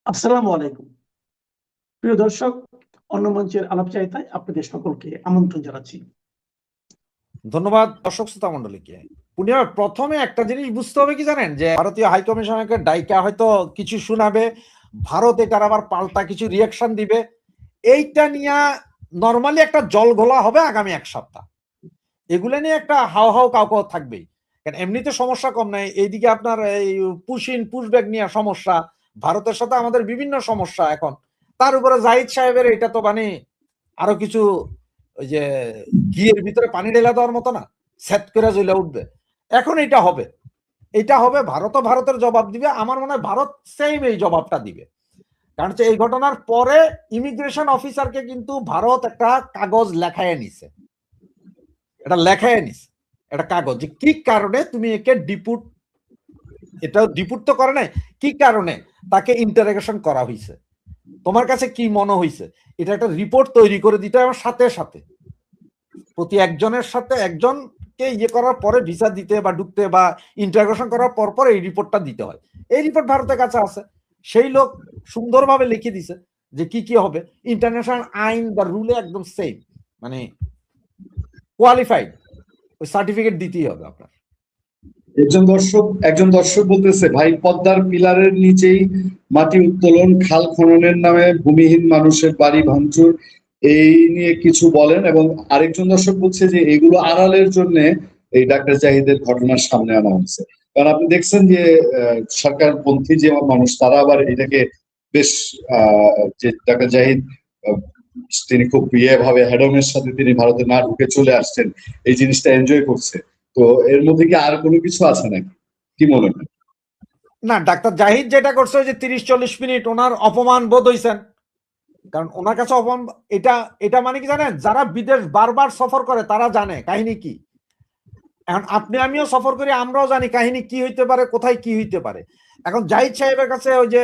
আসসালামু আলাইকুম। প্রিয় দর্শক, অন্য মঞ্চের আলাপচারিতায় আপনাদের সকলকে আমন্ত্রণ জানাচ্ছি। ধন্যবাদ দর্শক শ্রোতা মন্ডলীকে। পূর্ণিমা, প্রথমে একটা জিনিস বুঝতে হবে কি জানেন, যে ভারতীয় হাই কমিশনারকে ডাইকা হয়তো কিছু শোনাবে, ভারত এটার আবার পাল্টা কিছু রিয়াকশন দিবে। এইটা নিয়ে নরমালি একটা জল ঘোলা হবে আগামী এক সপ্তাহ। এগুলো নিয়ে একটা হাও হাও কাউ থাকবেই, কারণ এমনিতে সমস্যা কম নাই। এইদিকে আপনার এই পুশব্যাক নিয়ে সমস্যা, ভারতের সাথে আমাদের বিভিন্ন সমস্যা এখন। তার উপরে জাহিদ সাহেবের এটা তো মানে আরো কিছু, ওই যে ঘিয়ের ভিতরে পানি ঢেলা দেওয়ার মতো না, সেট করে জ্বলে উঠবে। এখন এটা হবে ভারতও ভারতের জবাব দিবে। আমার মনে হয় ভারত সেম এই জবাবটা দিবে, কারণ হচ্ছে এই ঘটনার পরে ইমিগ্রেশন অফিসারকে কিন্তু ভারত একটা কাগজ লেখায় নিছে, একটা কাগজ, যে কি কারণে তুমি একে ডিপুট, এটা ডিপুট তো করে নাই, কি কারণে তাকে ইন্টারোগেশন করা হয়েছে, তোমার কাছে কি মনে হয়েছে, এটা একটা রিপোর্ট তৈরি করে দিতে হবে। সাথে সাথে প্রতি একজনের সাথে একজনকে করার পরে ভিসা দিতে বা ঢুকতে বা ইন্টারোগেশন করার পর এই রিপোর্টটা দিতে হয়। এই রিপোর্ট ভারতের কাছে আছে, সেই লোক সুন্দরভাবে লিখে দিছে যে কি কি হবে। ইন্টারন্যাশনাল আইন বা রুলে একদম সেম, মানে কোয়ালিফাইড, ওই সার্টিফিকেট দিতেই হবে আপনার। একজন দর্শক বলতেছে, ভাই পদ্মার পিলারের নিচেই মাটি উত্তোলন, খাল খননের নামে ভূমিহীন মানুষের বাড়ি ভাঙচুর, এই নিয়ে কিছু বলেন। এবং আরেকজন দর্শক বলছে যে এগুলো আড়ালের জন্য এই ডাক্তার জাহিদের ঘটনার সামনে আনা হয়েছে। কারণ আপনি দেখছেন যে সরকারপন্থী যে মানুষ, তারা আবার এটাকে বেশ যে ডাক্তার জাহিদ আহ, তিনি খুব ভাবে হেডমের সাথে তিনি ভারতে না ঢুকে চলে আসছেন, এই জিনিসটা এনজয় করছে। তো এর মধ্যে কি আর কোনো কিছু আছে নাকি, কি মনে হয়? না, ডাক্তার জাহিদ যেটা করছে যে 30-40 মিনিট ওনার অপমান বোধ হয়েছেন, কারণ ওনার কাছে অপমান। এটা এটা মানে কি জানেন, যারা বিদেশ বারবার সফর করে তারা জানে কাহিনী কি। এখন আপনি আমিও সফর করি, আমরাও জানি কাহিনী কি হইতে পারে, কোথায় কি হইতে পারে। এখন জাহিদ সাহেবের কাছে ওই যে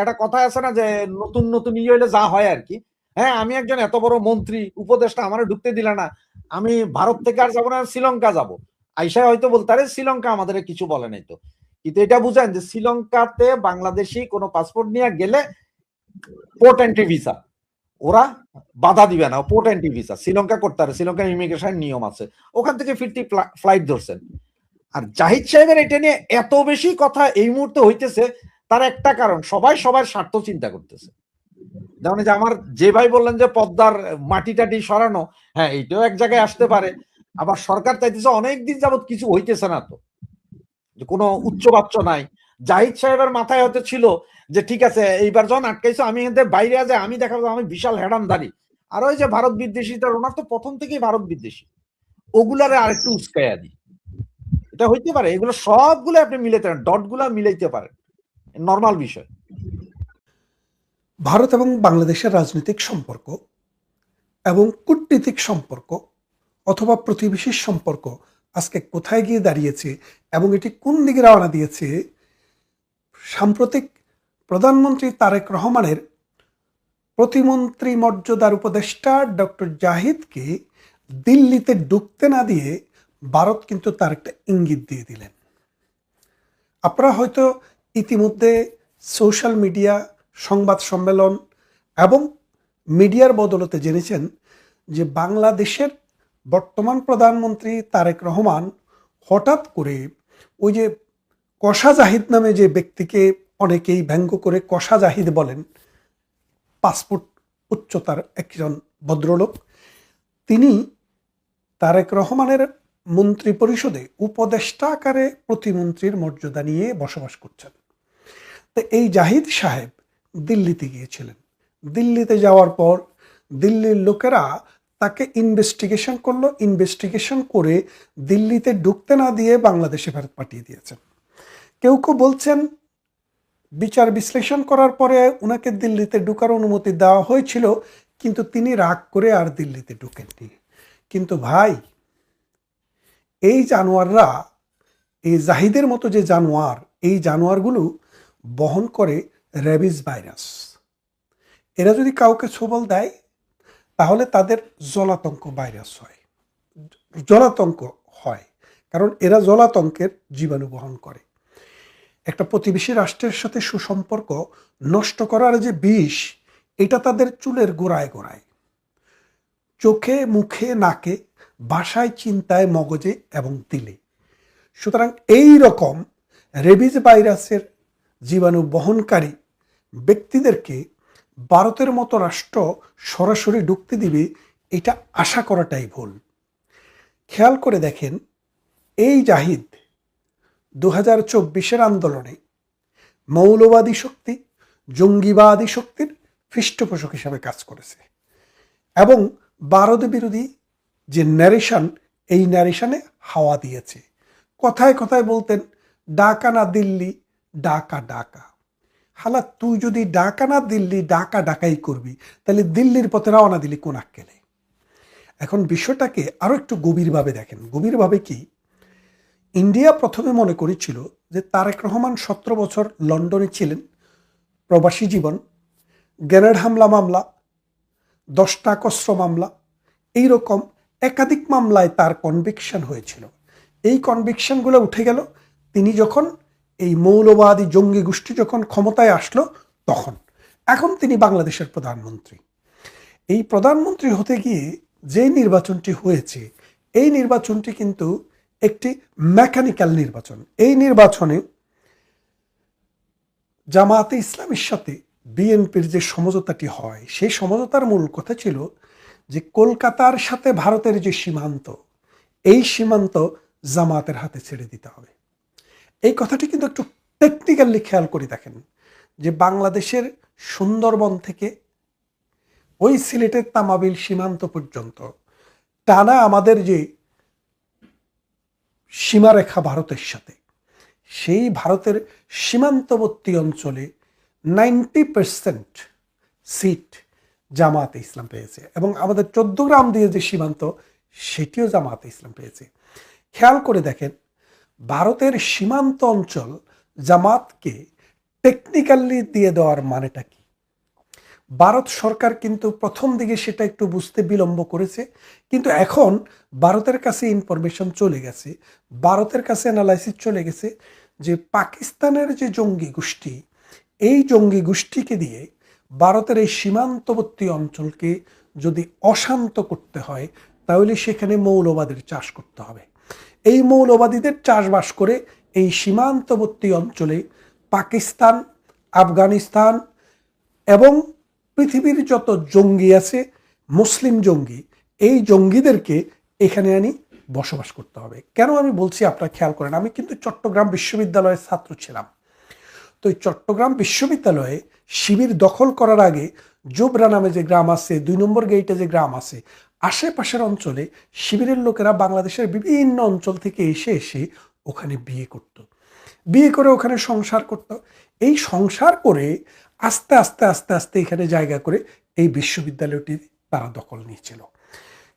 একটা কথা আছে না, যে নতুন নতুন হইলে যা হয় আর কি। হ্যাঁ, আমি একজন এত বড় মন্ত্রী উপদেষ্টা, আমার ঢুকতে দিলে না, আমি ভারত থেকে আর যাবো না, শ্রীলঙ্কা যাব। আইসা হয়তো বলতে শ্রীলঙ্কা আমাদের কিছু বলে নাই তো, কিন্তু এটা বুঝেন যে শ্রীলঙ্কাতে বাংলাদেশি কোনো পাসপোর্ট নিয়ে গেলে পোর্ট এন্ট্রি ভিসা, ওরা বাধা দিবে না। পোর্ট এন্ট্রি ভিসা শ্রীলঙ্কা করতে পারে, শ্রীলঙ্কার ইমিগ্রেশন নিয়ম আছে, ওখান থেকে ফিরতি ফ্লাইট ধরছেন। আর জাহিদ সাহেবের এটা নিয়ে এত বেশি কথা এই মুহূর্তে হইতেছে, তার একটা কারণ, সবাই সবার স্বার্থ চিন্তা করতেছে। যেমন যে আমার যে ভাই বললেন যে পদ্মার মাটি টাটি সরানো, হ্যাঁ এইটাও এক জায়গায় আসতে পারে। আবার সরকার চাইতেছে, অনেকদিন যাবত কিছু হইতেছে না তো, যে কোনো উচ্চবাচ্য নাই। জাহিদ সাহেবের মাথায় হয়তো ছিল যে ঠিক আছে, এইবার যখন আটকাইছো আমি এদের বাইরে যায়, আমি দেখাবো আমি বিশাল হেডামদারি। আর ওই যে ভারত বিদ্বেষীটা, ওনার তো প্রথম থেকেই ভারত বিদ্বেষী, ওগুলারে আরেকটু উস্কাইয়া দিই। এটা হইতে পারে, এগুলো সবগুলো আপনি মিলাইতে পারেন, ডট গুলা মিলাইতে পারেন, নর্মাল বিষয়। ভারত এবং বাংলাদেশের রাজনৈতিক সম্পর্ক এবং কূটনীতিক সম্পর্ক অথবা প্রতিবেশীর সম্পর্ক আজকে কোথায় গিয়ে দাঁড়িয়েছে এবং এটি কোন দিকে রওনা দিয়েছে, সাম্প্রতিক প্রধানমন্ত্রী তারেক রহমানের প্রতিমন্ত্রী মর্যাদার উপদেষ্টা ডক্টর জাহিদকে দিল্লিতে ঢুকতে না দিয়ে ভারত কিন্তু তার একটা ইঙ্গিত দিয়ে দিলেন। আপনারা হয়তো ইতিমধ্যে সোশ্যাল মিডিয়া, সংবাদ সম্মেলন এবং মিডিয়ার বদলতে জেনেছেন যে বাংলাদেশের বর্তমান প্রধানমন্ত্রী তারেক রহমান হঠাৎ করে ওই যে কষা জাহিদ নামে যে ব্যক্তিকে অনেকেই ব্যঙ্গ করে কষা জাহিদ বলেন, পাসপোর্ট উচ্চতার একজন ভদ্রলোক, তিনি তারেক রহমানের মন্ত্রী পরিষদে উপদেষ্টা আকারে প্রতিমন্ত্রীর মর্যাদা নিয়ে বসবাস করছেন। তো এই জাহিদ সাহেব দিল্লিতে গিয়েছিলেন। দিল্লিতে যাওয়ার পর দিল্লির লোকেরা তাকে ইনভেস্টিগেশন করলো, ইনভেস্টিগেশন করে দিল্লিতে ঢুকতে না দিয়ে বাংলাদেশে ফেরত পাঠিয়ে দিয়েছেন। কেউ কেউ বলছেন বিচার বিশ্লেষণ করার পরে ওনাকে দিল্লিতে ঢুকার অনুমতি দেওয়া হয়েছিল, কিন্তু তিনি রাগ করে আর দিল্লিতে ঢুকেননি। কিন্তু ভাই, এই জানোয়াররা, এই জাহিদের মতো যে জানোয়ার, এই জানোয়ারগুলো বহন করে র্যাবিস ভাইরাস। এরা যদি কাউকে ছোবল দেয় তাহলে তাদের জলাতঙ্ক ভাইরাস হয়, জলাতঙ্ক হয়, কারণ এরা জলাতঙ্কের জীবাণু বহন করে। একটা প্রতিবেশী রাষ্ট্রের সাথে সুসম্পর্ক নষ্ট করার যে বিষ, এটা তাদের চুলের গোড়ায় গোড়ায়, চোখে, মুখে, নাকে, ভাষায়, চিন্তায়, মগজে এবং দিলে। সুতরাং এই রকম রেবিজ ভাইরাসের জীবাণু বহনকারী ব্যক্তিদেরকে ভারতের মতো রাষ্ট্র সরাসরি ঢুকতে দিবে, এটা আশা করাটাই ভুল। খেয়াল করে দেখেন, এই জাহিদ 2024 আন্দোলনে মৌলবাদী শক্তি, জঙ্গিবাদী শক্তির পৃষ্ঠপোষক হিসাবে কাজ করেছে এবং ভারত বিরোধী যে ন্যারেশন, এই ন্যারেশনে হাওয়া দিয়েছে। কথায় কথায় বলতেন ঢাকা না দিল্লি, ঢাকা ঢাকা। হালা, তুই যদি ঢাকা না দিল্লি, ঢাকা ঢাকাই করবি, তাহলে দিল্লির পথে রওনা দিলি কোন আক্কেলে? এখন বিষয়টাকে আরো একটু গভীরভাবে দেখেন। গভীরভাবে কি, ইন্ডিয়া প্রথমে মনে করেছিল যে তারেক রহমান 17 বছর লন্ডনে ছিলেন, প্রবাসী জীবন, গ্রেনেড হামলা মামলা, 10টা কস্ত্র মামলা, এইরকম একাধিক মামলায় তার কনভিকশন হয়েছিল। এই কনভিকশনগুলো উঠে গেল তিনি যখন এই মৌলবাদী জঙ্গি গোষ্ঠী যখন ক্ষমতায় আসলো তখন। এখন তিনি বাংলাদেশের প্রধানমন্ত্রী। এই প্রধানমন্ত্রী হতে গিয়ে যে নির্বাচনটি হয়েছে, এই নির্বাচনটি কিন্তু একটি মেকানিক্যাল নির্বাচন। এই নির্বাচনে জামায়াতে ইসলামের সাথে বিএনপির যে সমঝোতাটি হয়, সেই সমঝোতার মূল কথা ছিল যে কলকাতার সাথে ভারতের যে সীমান্ত, এই সীমান্ত জামায়াতের হাতে ছেড়ে দিতে হবে। এই কথাটি কিন্তু একটু টেকনিক্যালি খেয়াল করে দেখেন যে বাংলাদেশের সুন্দরবন থেকে ওই সিলেটের তামাবিল সীমান্ত পর্যন্ত টানা আমাদের যে সীমারেখা ভারতের সাথে, সেই ভারতের সীমান্তবর্তী অঞ্চলে 90% সিট জামায়াতে ইসলাম পেয়েছে এবং আমাদের 14 গ্রাম দিয়ে যে সীমান্ত, সেটিও জামায়াতে ইসলাম পেয়েছে। খেয়াল করে দেখেন, ভারতের সীমান্ত অঞ্চল জামাতকে টেকনিক্যালি দিয়ে দেওয়ার মানেটা কি? ভারত সরকার কিন্তু প্রথম দিকে সেটা একটু বুঝতে বিলম্ব করেছে, কিন্তু এখন ভারতের কাছে ইনফরমেশন চলে গেছে, ভারতের কাছে অ্যানালাইসিস চলে গেছে যে পাকিস্তানের যে জঙ্গি গোষ্ঠী, এই জঙ্গি গোষ্ঠীকে দিয়ে ভারতের এই সীমান্তবর্তী অঞ্চলকে যদি অশান্ত করতে হয়, তাহলে সেখানে মৌলবাদের চাষ করতে হবে। এই মৌলবাদীদের চাষবাস করে এই সীমান্তবর্তী অঞ্চলে পাকিস্তান, আফগানিস্তান এবং পৃথিবীর যত জঙ্গি আছে, মুসলিম জঙ্গি, এই জঙ্গিদেরকে এখানে আনি বসবাস করতে হবে। কেন আমি বলছি আপনারা খেয়াল করেন, আমি কিন্তু চট্টগ্রাম বিশ্ববিদ্যালয়ের ছাত্র ছিলাম। তো এই চট্টগ্রাম বিশ্ববিদ্যালয়ে শিবির দখল করার আগে জোবরা নামে যে গ্রাম আছে, 2 নম্বর গেইটে যে গ্রাম আছে, আশেপাশের অঞ্চলে শিবিরের লোকেরা বাংলাদেশের বিভিন্ন অঞ্চল থেকে এসে এসে ওখানে বিয়ে করত, বিয়ে করে ওখানে সংসার করত। এই সংসার করে আস্তে আস্তে আস্তে আস্তে এখানে জায়গা করে এই বিশ্ববিদ্যালয়টি তারা দখল নিয়েছিল।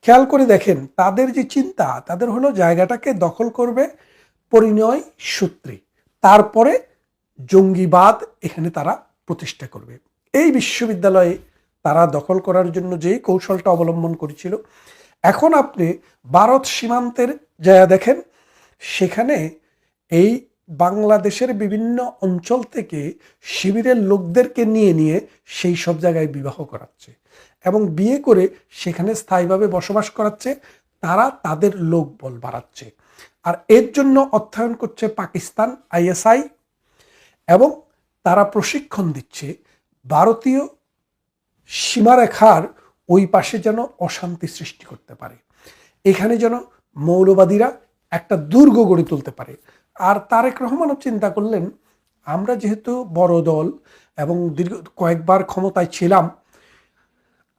খেয়াল করে দেখেন, তাদের যে চিন্তা, তাদের হলো জায়গাটাকে দখল করবে পরিণয় সূত্রে, তারপরে জঙ্গিবাদ এখানে তারা প্রতিষ্ঠা করবে। এই বিশ্ববিদ্যালয়ে তারা দখল করার জন্য যেই কৌশলটা অবলম্বন করেছিল, এখন আপনি ভারত সীমান্তের জায়গা দেখেন, সেখানে এই বাংলাদেশের বিভিন্ন অঞ্চল থেকে শিবিরের লোকদেরকে নিয়ে নিয়ে সেই সব জায়গায় বিবাহ করাচ্ছে এবং বিয়ে করে সেখানে স্থায়ীভাবে বসবাস করাচ্ছে। তারা তাদের লোক বল বাড়াচ্ছে, আর এর জন্য অর্থায়ন করছে পাকিস্তান, ISI, এবং তারা প্রশিক্ষণ দিচ্ছে ভারতীয় সীমারেখার ওই পাশে যেন অশান্তি সৃষ্টি করতে পারে, এখানে যেন মৌলবাদীরা একটা দুর্গ গড়ে তুলতে পারে। আর তারেক রহমানও চিন্তা করলেন, আমরা যেহেতু বড় দল এবং কয়েকবার ক্ষমতায় ছিলাম,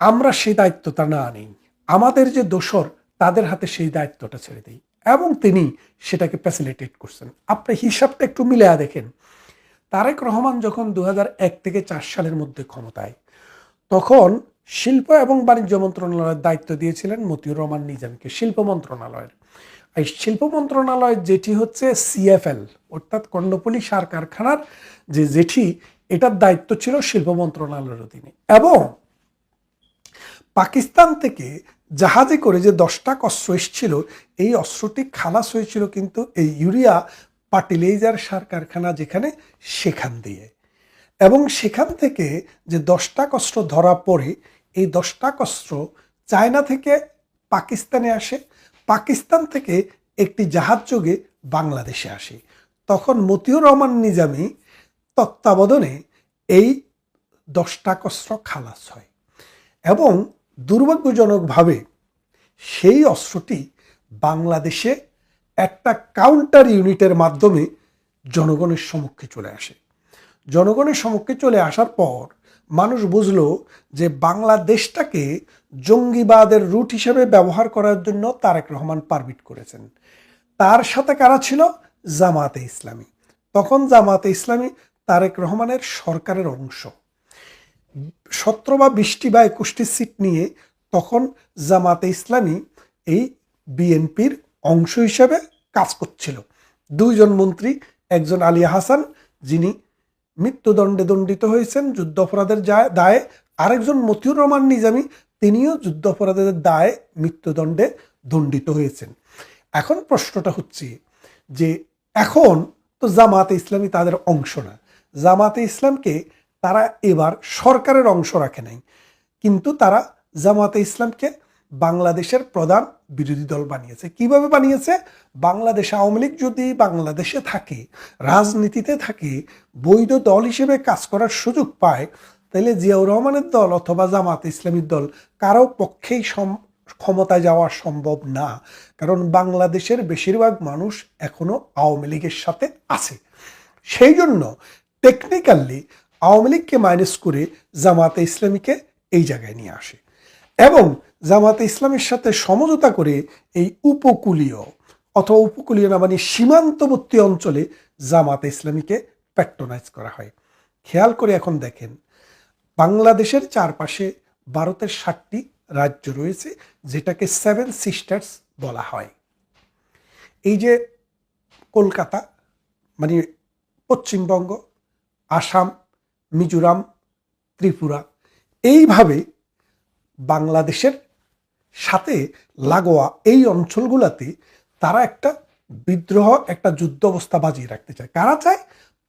আমরা সেই দায়িত্বটা না নেই, আমাদের যে দোসর তাদের হাতে সেই দায়িত্বটা ছেড়ে দিই, এবং তিনি সেটাকে ফ্যাসিলিটেট করছেন। আপনি হিসাবটা একটু মিলিয়ে দেখেন, তারেক রহমান যখন 2001 থেকে 4 সালের মধ্যে ক্ষমতায়, তখন শিল্প এবং বাণিজ্য মন্ত্রণালয়ের দায়িত্ব দিয়েছিলেন মতিউর রহমান নিজামীকে, শিল্প মন্ত্রণালয়ের। এই শিল্প মন্ত্রণালয় যেটি হচ্ছে CFL, অর্থাৎ কর্ণফুলী সার কারখানার যে যেটি, এটার দায়িত্ব ছিল শিল্প মন্ত্রণালয়ের অধীনে। এবং পাকিস্তান থেকে জাহাজে করে যে 10টা অস্ত্র এসেছিল, এই অস্ত্রটি খালাস হয়েছিল কিন্তু এই ইউরিয়া ফার্টিলাইজার সার কারখানা যেখানে, সেখান দিয়ে। এবং সেখান থেকে যে 10টা অস্ত্র ধরা পড়ে, এই 10টা অস্ত্র চায়না থেকে পাকিস্তানে আসে, পাকিস্তান থেকে একটি জাহাজ যোগে বাংলাদেশে আসে। তখন মতিউর রহমান নিজামী তত্ত্বাবধানে এই 10টা অস্ত্র খালাস হয় এবং দুর্ভাগ্যজনকভাবে সেই অস্ত্রটি বাংলাদেশে একটা কাউন্টার ইউনিটের মাধ্যমে জনগণের সম্মুখে চলে আসে। জনগণের সম্মুখে চলে আসার পর মানুষ বুঝলো যে বাংলাদেশটাকে জঙ্গিবাদের রুট হিসেবে ব্যবহার করার জন্য তারেক রহমান পারমিট করেছেন। তার সাথে কারা ছিল? জামাতে ইসলামী। তখন জামাতে ইসলামী তারেক রহমানের সরকারের অংশ। 17 বা 20টি বা 21টি সিট নিয়ে তখন জামাতে ইসলামী এই বিএনপির অংশ হিসেবে কাজ করছিল। 2 জন মন্ত্রী, একজন আলিয়া হাসান যিনি মৃত্যুদণ্ডে দণ্ডিত হয়েছেন যুদ্ধাপরাধের দায়ে, আরেকজন মতিউর রহমান নিজামী, তিনিও যুদ্ধাপরাধের দায়ে মৃত্যুদণ্ডে দণ্ডিত হয়েছেন। এখন প্রশ্নটা হচ্ছে যে এখন তো জামাতে ইসলামী তাদের অংশ না, জামাতে ইসলামকে তারা এবার সরকারের অংশ রাখে নাই, কিন্তু তারা জামাতে ইসলামকে বাংলাদেশের প্রধান বিরোধী দল বানিয়েছে। কিভাবে বানিয়েছে? বাংলাদেশ আওয়ামী লীগ যদি বাংলাদেশে থাকে, রাজনীতিতে থাকে, বৈধ দল হিসেবে কাজ করার সুযোগ পায়, তাহলে জিয়াউর রহমানের দল অথবা জামাতে ইসলামীর দল কারো পক্ষেই ক্ষমতায় যাওয়া সম্ভব না। কারণ বাংলাদেশের বেশিরভাগ মানুষ এখনো আওয়ামী লীগের সাথে আছে। সেই জন্য টেকনিক্যালি আওয়ামী লীগকে মাইনাস করে জামাতে ইসলামীকে এই জায়গায় নিয়ে আসে এবং জামাতে ইসলামের সাথে সমঝোতা করে এই উপকূলীয় অথবা উপকূলীয় না মানে সীমান্তবর্তী অঞ্চলে জামাতে ইসলামীকে প্যাট্রোনাইজ করা হয়। খেয়াল করে এখন দেখেন, বাংলাদেশের চারপাশে ভারতের 7টি রাজ্য রয়েছে, যেটাকে 7 সিস্টার্স বলা হয়। এই যে কলকাতা মানে পশ্চিমবঙ্গ, আসাম, মিজোরাম, ত্রিপুরা, এইভাবে বাংলাদেশের সাথে লাগোয়া এই অঞ্চলগুলোতে তারা একটা বিদ্রোহ, একটা যুদ্ধ অবস্থা বাজিয়ে রাখতে চায়। কারা চায়?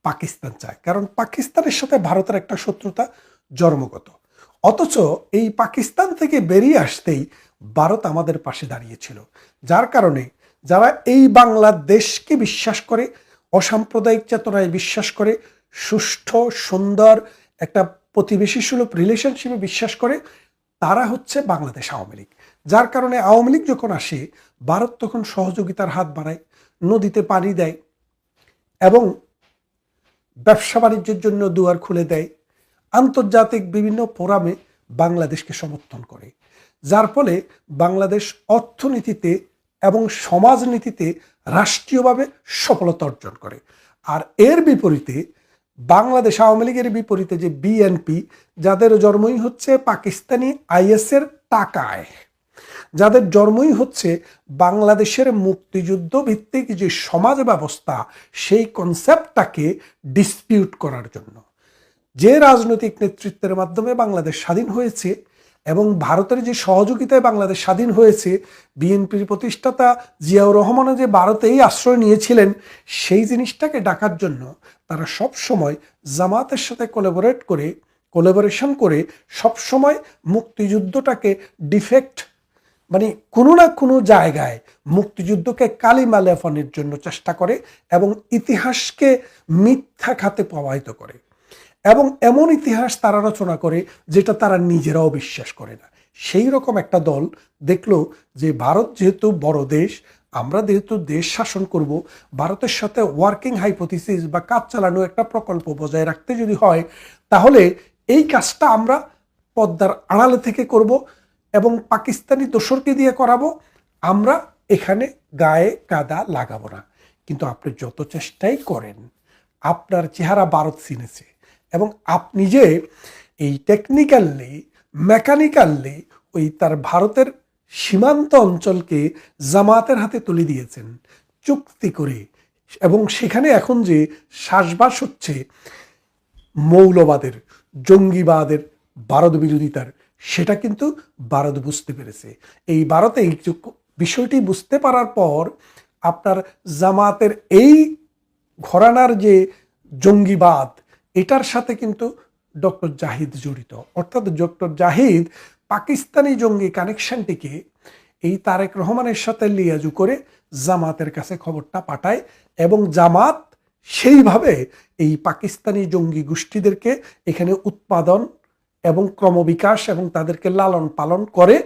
পাকিস্তান চায়, কারণ পাকিস্তানের সাথে ভারতের একটা শত্রুতা জন্মগত। অথচ এই পাকিস্তান থেকে বেরিয়ে আসতেই ভারত আমাদের পাশে দাঁড়িয়েছিল, যার কারণে যারা এই বাংলাদেশকে বিশ্বাস করে, অসাম্প্রদায়িক চেতনায় বিশ্বাস করে, সুষ্ঠু সুন্দর একটা প্রতিবেশী সুলভ রিলেশনশিপে বিশ্বাস করে, তারা হচ্ছে বাংলাদেশ আওয়ামী লীগ। যার কারণে আওয়ামী লীগ যখন আসে, ভারত তখন সহযোগিতার হাত বাড়ায়, নদীতে পানি দেয় এবং ব্যবসা বাণিজ্যের জন্য দুয়ার খুলে দেয়, আন্তর্জাতিক বিভিন্ন ফোরামে বাংলাদেশকে সমর্থন করে, যার ফলে বাংলাদেশ অর্থনীতিতে এবং সমাজনীতিতে রাষ্ট্রীয়ভাবে সফলতা অর্জন করে। আর এর বিপরীতে বাংলাদেশ আওয়ামী লীগের বিপরীতে যে বিএনপি, যাদের জন্মই হচ্ছে পাকিস্তানি আইএসের টাকায়, যাদের জন্মই হচ্ছে বাংলাদেশের মুক্তিযুদ্ধ ভিত্তিক যে সমাজ ব্যবস্থা, সেই কনসেপ্টটাকে ডিসপিউট করার জন্য, যে রাজনৈতিক নেতৃত্বের মাধ্যমে বাংলাদেশ স্বাধীন হয়েছে এবং ভারতের যে সহযোগিতায় বাংলাদেশ স্বাধীন হয়েছে, বিএনপির প্রতিষ্ঠাতা জিয়াউর রহমানও যে ভারতেই আশ্রয় নিয়েছিলেন, সেই জিনিসটাকে ডাকার জন্য তারা সব সময় জামাতের সাথে কোলাবোরেশন করে সবসময় মুক্তিযুদ্ধটাকে ডিফেক্ট মানে কোনো না কোনো জায়গায় মুক্তিযুদ্ধকে কালিমা লেপনের জন্য চেষ্টা করে এবং ইতিহাসকে মিথ্যা খাতে প্রবাহিত করে এবং এমন ইতিহাস তারা রচনা করে যেটা তারা নিজেরাও বিশ্বাস করে না। সেই রকম একটা দল দেখলো যে ভারত যেহেতু বড় দেশ, আমরা যেহেতু দেশ শাসন করব, ভারতের সাথে ওয়ার্কিং হাইপোথিসিস বা কাজ চালানো একটা প্রকল্প বজায় রাখতে যদি হয়, তাহলে এই কাজটা আমরা পর্দার আড়ালে থেকে করব এবং পাকিস্তানি দোসরকে দিয়ে করাবো, আমরা এখানে গায়ে কাদা লাগাবো না। কিন্তু আপনি যত চেষ্টাই করেন, আপনার চেহারা ভারত চিনেছে এবং আপনি যে এই টেকনিক্যালি মেকানিক্যালি ওই তার ভারতের সীমান্ত অঞ্চলকে জামাতের হাতে তুলে দিয়েছেন চুক্তি করে, এবং সেখানে এখন যে শ্বাসবাস হচ্ছে মৌলবাদের, জঙ্গিবাদের, ভারত বিরোধিতার, সেটা কিন্তু ভারত বুঝতে পেরেছে। এই ভারতে এই বিষয়টি বুঝতে পারার পর আপনার জামাতের এই ঘরানার যে জঙ্গিবাদ, এটার সাথে কিন্তু ডক্টর জাহিদ জড়িত। অর্থাৎ ডক্টর জাহিদ পাকিস্তানি জঙ্গি কানেকশনটিকে এই তারেক রহমানের সাথে লিয়াজু করে জামাতের কাছে খবরটা পাঠায় এবং জামাত সেইভাবে এই পাকিস্তানি জঙ্গি গোষ্ঠীদেরকে এখানে উৎপাদন এবং ক্রমবিকাশ এবং তাদেরকে লালন পালন করে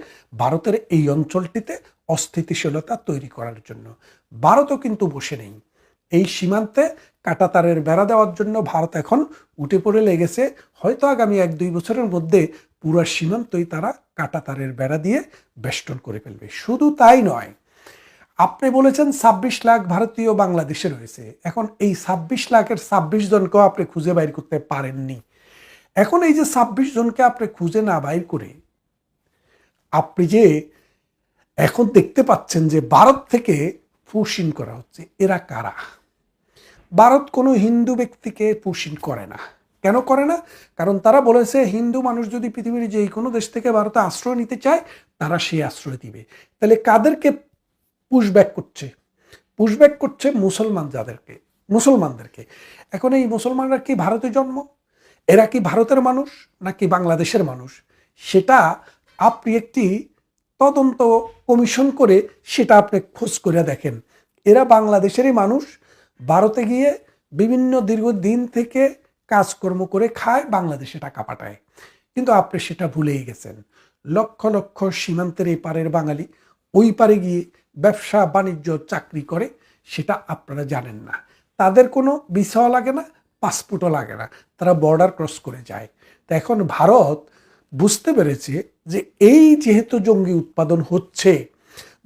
ভারতের এই অঞ্চলটিতে অস্থিতিশীলতা তৈরি করার জন্য। ভারতও কিন্তু বসে নেই। এই সীমান্তে কাঁটাতারের বেড়া দেওয়ার জন্য ভারত এখন উঠে পড়ে লেগেছে। হয়তো আগামী 1-2 বছরের মধ্যে পুরো সীমান্তই তারা কাঁটাতারের বেড়া দিয়ে বেষ্টন করে ফেলবে। শুধু তাই নয়, আপনি বলেছেন 26 লাখ ভারতীয় বাংলাদেশে রয়েছে। এখন এই 26 লাখের 26 জনকেও আপনি খুঁজে বাইর করতে পারেননি। এখন এই যে 26 জনকে আপনি খুঁজে না বাইর করে আপনি যে এখন দেখতে পাচ্ছেন যে ভারত থেকে পুশিং করা হচ্ছে, এরা কারা? ভারত কোনো হিন্দু ব্যক্তিকে পুশিং করে না। কেন করে না? কারণ তারা বলেছে হিন্দু মানুষ যদি পৃথিবীর যে কোনো দেশ থেকে ভারতে আশ্রয় নিতে চায় তারা সেই আশ্রয় দিবে। তাহলে কাদেরকে পুশব্যাক করছে? পুশব্যাক করছে মুসলমানদেরকে। এখন এই মুসলমানরা কি ভারতে জন্ম? এরা কি ভারতের মানুষ নাকি বাংলাদেশের মানুষ? সেটা আপনি একটি তদন্ত কমিশন করে সেটা আপনি খোঁজ করে দেখেন। এরা বাংলাদেশেরই মানুষ, ভারতে গিয়ে বিভিন্ন দীর্ঘদিন থেকে কাজকর্ম করে খায়, বাংলাদেশে টাকা পাঠায়। কিন্তু আপনি সেটা ভুলেই গেছেন। লক্ষ লক্ষ সীমান্তের এই পারের বাঙালি ওই পারে গিয়ে ব্যবসা বাণিজ্য চাকরি করে, সেটা আপনারা জানেন না। তাদের কোনো ভিসাও লাগে না, পাসপোর্টও লাগে না, তারা বর্ডার ক্রস করে যায়। তো এখন ভারত বুঝতে পেরেছে যে এই যেহেতু জঙ্গি উৎপাদন হচ্ছে,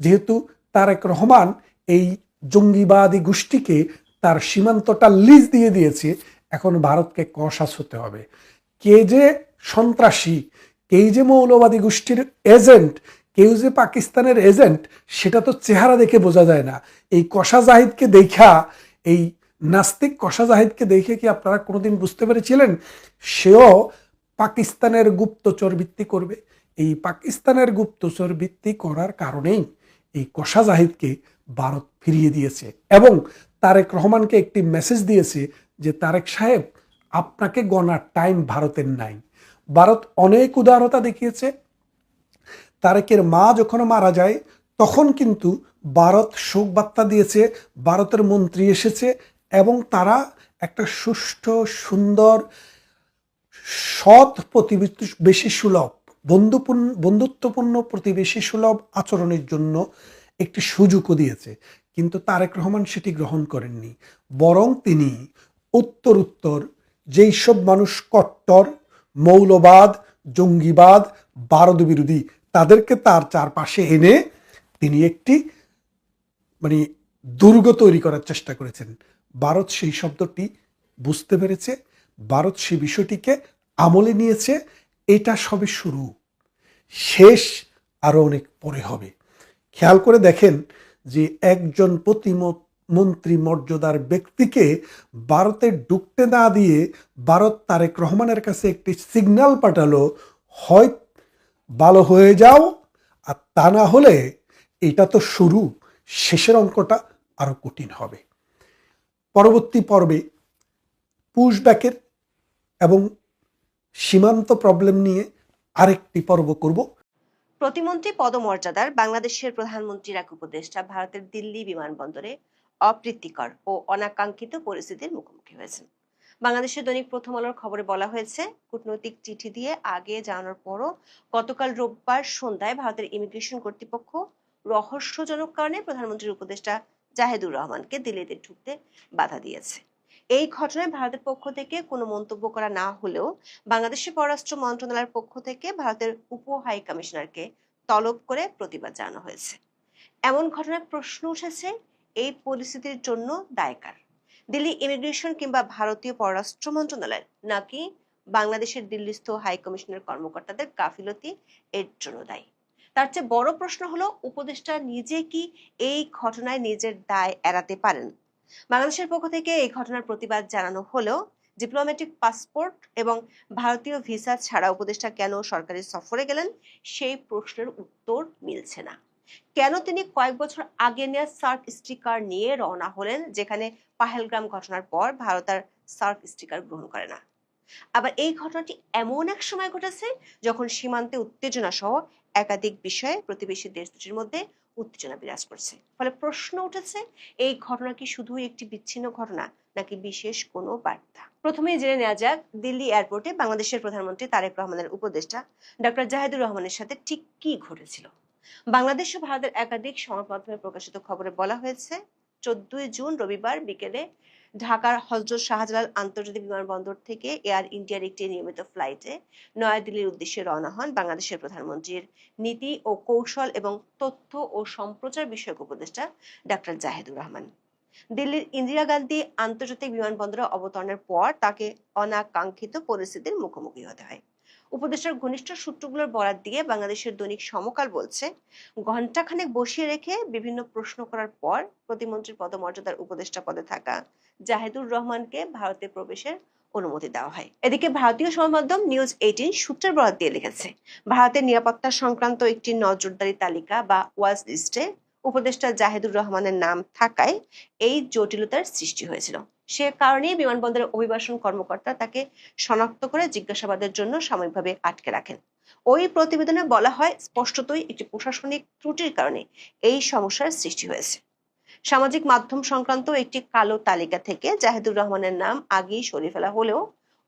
যেহেতু তারেক রহমান এই জঙ্গিবাদী গোষ্ঠীকে তার সীমান্তটা লিজ দিয়ে দিয়েছে, এখন ভারতকে কশাস হতে হবে। কে যে সন্ত্রাসী, কেই যে মৌলবাদী গোষ্ঠীর এজেন্ট, কেউ যে পাকিস্তানের এজেন্ট, সেটা তো চেহারা দেখে বোঝা যায় না। এই কশা জাহিদকে দেখা, এই নাস্তিক কশা জাহিদকে দেখে কি আপনারা কোনোদিন বুঝতে পেরেছিলেন সেও পাকিস্তানের গুপ্তচর বৃত্তি করবে? এই পাকিস্তানের গুপ্তচর বৃত্তি করার কারণেই এই কশা জাহিদকে ভারত ফিরিয়ে দিয়েছে এবং তারেক রহমানকে একটি মেসেজ দিয়েছে যে তারেক সাহেব, আপনাকে গণার টাইম ভারতের নাই। ভারত অনেক উদারতা দেখিয়েছে। তারেকের মা যখন মারা যায় তখন কিন্তু ভারত শোক বার্তা দিয়েছে, ভারতের মন্ত্রী এসেছে এবং তারা একটা সুষ্ঠু, সুন্দর, সৎ প্রতিবেশী সুলভ, বন্ধুত্বপূর্ণ প্রতিবেশী সুলভ আচরণের জন্য একটি সুযোগও দিয়েছে। কিন্তু তারেক রহমান সেটি গ্রহণ করেননি। বরং তিনি উত্তর যেই সব মানুষ কট্টর মৌলবাদ, জঙ্গিবাদ, ভারত বিরোধী, তাদেরকে তার চারপাশে এনে তিনি একটি দুর্গ তৈরি করার চেষ্টা করেছেন। ভারত সেই শব্দটি বুঝতে পেরেছে, ভারত সেই বিষয়টিকে আমলে নিয়েছে। এটা সবে শুরু, শেষ আরো অনেক পরে হবে। খেয়াল করে দেখেন যে একজন প্রতিমন্ত্রী মর্যাদার ব্যক্তিকে ভারতে ঢুকতে না দিয়ে ভারত তারেক রহমানের কাছে একটি সিগন্যাল পাঠালো, হয় ভালো হয়ে যাও, আর তা না হলে এটা তো শুরু, শেষের অঙ্কটা আরো কঠিন হবে। পরবর্তী পর্বে পুশব্যাকের এবং সীমান্ত প্রবলেম নিয়ে আরেকটি পর্ব করব। প্রতিমন্ত্রী পদমর্যাদার বাংলাদেশের প্রধানমন্ত্রীর এক উপদেষ্টা ভারতের দিল্লি বিমানবন্দরে অপ্রীতিকর ও অনাকাঙ্ক্ষিত পরিস্থিতির মুখোমুখি হয়েছেন। বাংলাদেশের দৈনিক প্রথম আলোর খবরে বলা হয়েছে, কূটনৈতিক চিঠি দিয়ে আগে জানানোর পরও গতকাল রোববার সন্ধ্যায় ভারতের ইমিগ্রেশন কর্তৃপক্ষ রহস্যজনক কারণে প্রধানমন্ত্রীর উপদেষ্টা জাহিদুর রহমানকে দিল্লিতে ঢুকতে বাধা দিয়েছে। এই ঘটনায় ভারতের পক্ষ থেকে কোনো মন্তব্য করা না হলেও বাংলাদেশের পররাষ্ট্র মন্ত্রণালয়ের পক্ষ থেকে ভারতের উপ হাই কমিশনারকে তলব করে প্রতিবাদ জানানো হয়েছে। এমন ঘটনায় প্রশ্ন উঠেছে, এই পরিস্থিতির জন্য দায় কার? দিল্লি ইমিগ্রেশন কিংবা ভারতীয় পররাষ্ট্র মন্ত্রণালয়ের, নাকি বাংলাদেশের দিল্লিস্থ হাই কমিশনের কর্মকর্তাদের গাফিলতি এর জন্য দায়ী? তার চেয়ে বড় প্রশ্ন হলো, উপদেষ্টা নিজে কি এই ঘটনায় নিজের দায় এড়াতে পারেন? বাংলাদেশের পক্ষ থেকে এই ঘটনার প্রতিবাদ জানানো হলেও ডিপ্লোম্যাটিক পাসপোর্ট এবং ভারতীয় ভিসা ছাড়া উপদেষ্টা কেন সরকারি সফরে গেলেন সেই প্রশ্নের উত্তর মিলছে না। কেন তিনি কয়েক বছর আগে নেওয়া সার্ক স্টিকার নিয়ে রওনা হলেন, যেখানে পাহেলগ্রাম ঘটনার পর ভারত আর সার্ক স্টিকার গ্রহণ করে না। আবার এই ঘটনাটি এমন এক সময় ঘটেছে যখন সীমান্তে উত্তেজনা সহ একাধিক বিষয়ে প্রতিবেশী দেশ দুটির মধ্যে উত্তেজনা বিরাজ করছে। ফলে প্রশ্ন উঠেছে, এই ঘটনা কি শুধুই একটি বিচ্ছিন্ন ঘটনা নাকি বিশেষ কোনো বার্তা? প্রথমেই জেনে নেওয়া যাক, দিল্লি এয়ারপোর্টে বাংলাদেশের প্রধানমন্ত্রী তারেক রহমানের উপদেষ্টা ডক্টর জাহিদুর রহমানের সাথে ঠিক কি ঘটেছিল। বাংলাদেশ ও ভারতের একাধিক সংবাদ মাধ্যমে প্রকাশিত খবরে বলা হয়েছে, 14 জুন রবিবার বিকেলে ঢাকার হযরত শাহজালাল আন্তর্জাতিক বিমানবন্দর থেকে এয়ার ইন্ডিয়ার একটি নিয়মিত ফ্লাইটে নয়াদিল্লির উদ্দেশ্যে রওনা হন বাংলাদেশের প্রধানমন্ত্রীর নীতি ও কৌশল এবং তথ্য ও সম্প্রচার বিষয়ক উপদেষ্টা ডক্টর জাহিদুর রহমান। দিল্লির ইন্দিরা গান্ধী আন্তর্জাতিক বিমানবন্দরে অবতরণের পর তাকে অনাকাঙ্ক্ষিত পরিস্থিতির মুখোমুখি হতে হয়। উপদেষ্টার ঘনিষ্ঠ সূত্রগুলোর বরাত দিয়ে বাংলাদেশের দৈনিক সমকাল বলছে, ঘণ্টাখানেক বসিয়ে রেখে বিভিন্ন প্রশ্ন করার পর প্রতিমন্ত্রীর পদমর্যাদার উপদেষ্টা পদে থাকা জাহিদুর রহমানকে ভারতে প্রবেশের অনুমতি দেওয়া হয়। এদিকে ভারতীয় সংবাদমাধ্যম নিউজ 18 সূত্রের বরাত দিয়ে লিখেছে, ভারতের নিরাপত্তা সংক্রান্ত একটি নজরদারি তালিকা বা ওয়াচ লিস্টে উপদেষ্টা জাহিদুর রহমানের নাম থাকায় এই জটিলতার সৃষ্টি হয়েছিল। সে কারণেই বিমানবন্দরের অভিবাসন কর্মকর্তা তাকে শনাক্ত করে জিজ্ঞাসাবাদের জন্য সাময়িকভাবে আটকে রাখেন। ওই প্রতিবেদনে বলা হয়, স্পষ্টতই একটি প্রশাসনিক ত্রুটির কারণে এই সমস্যার সৃষ্টি হয়েছে। সামাজিক মাধ্যম সংক্রান্ত একটি কালো তালিকা থেকে জাহিদুর রহমানের নাম আগেই সরিয়ে ফেলা হলেও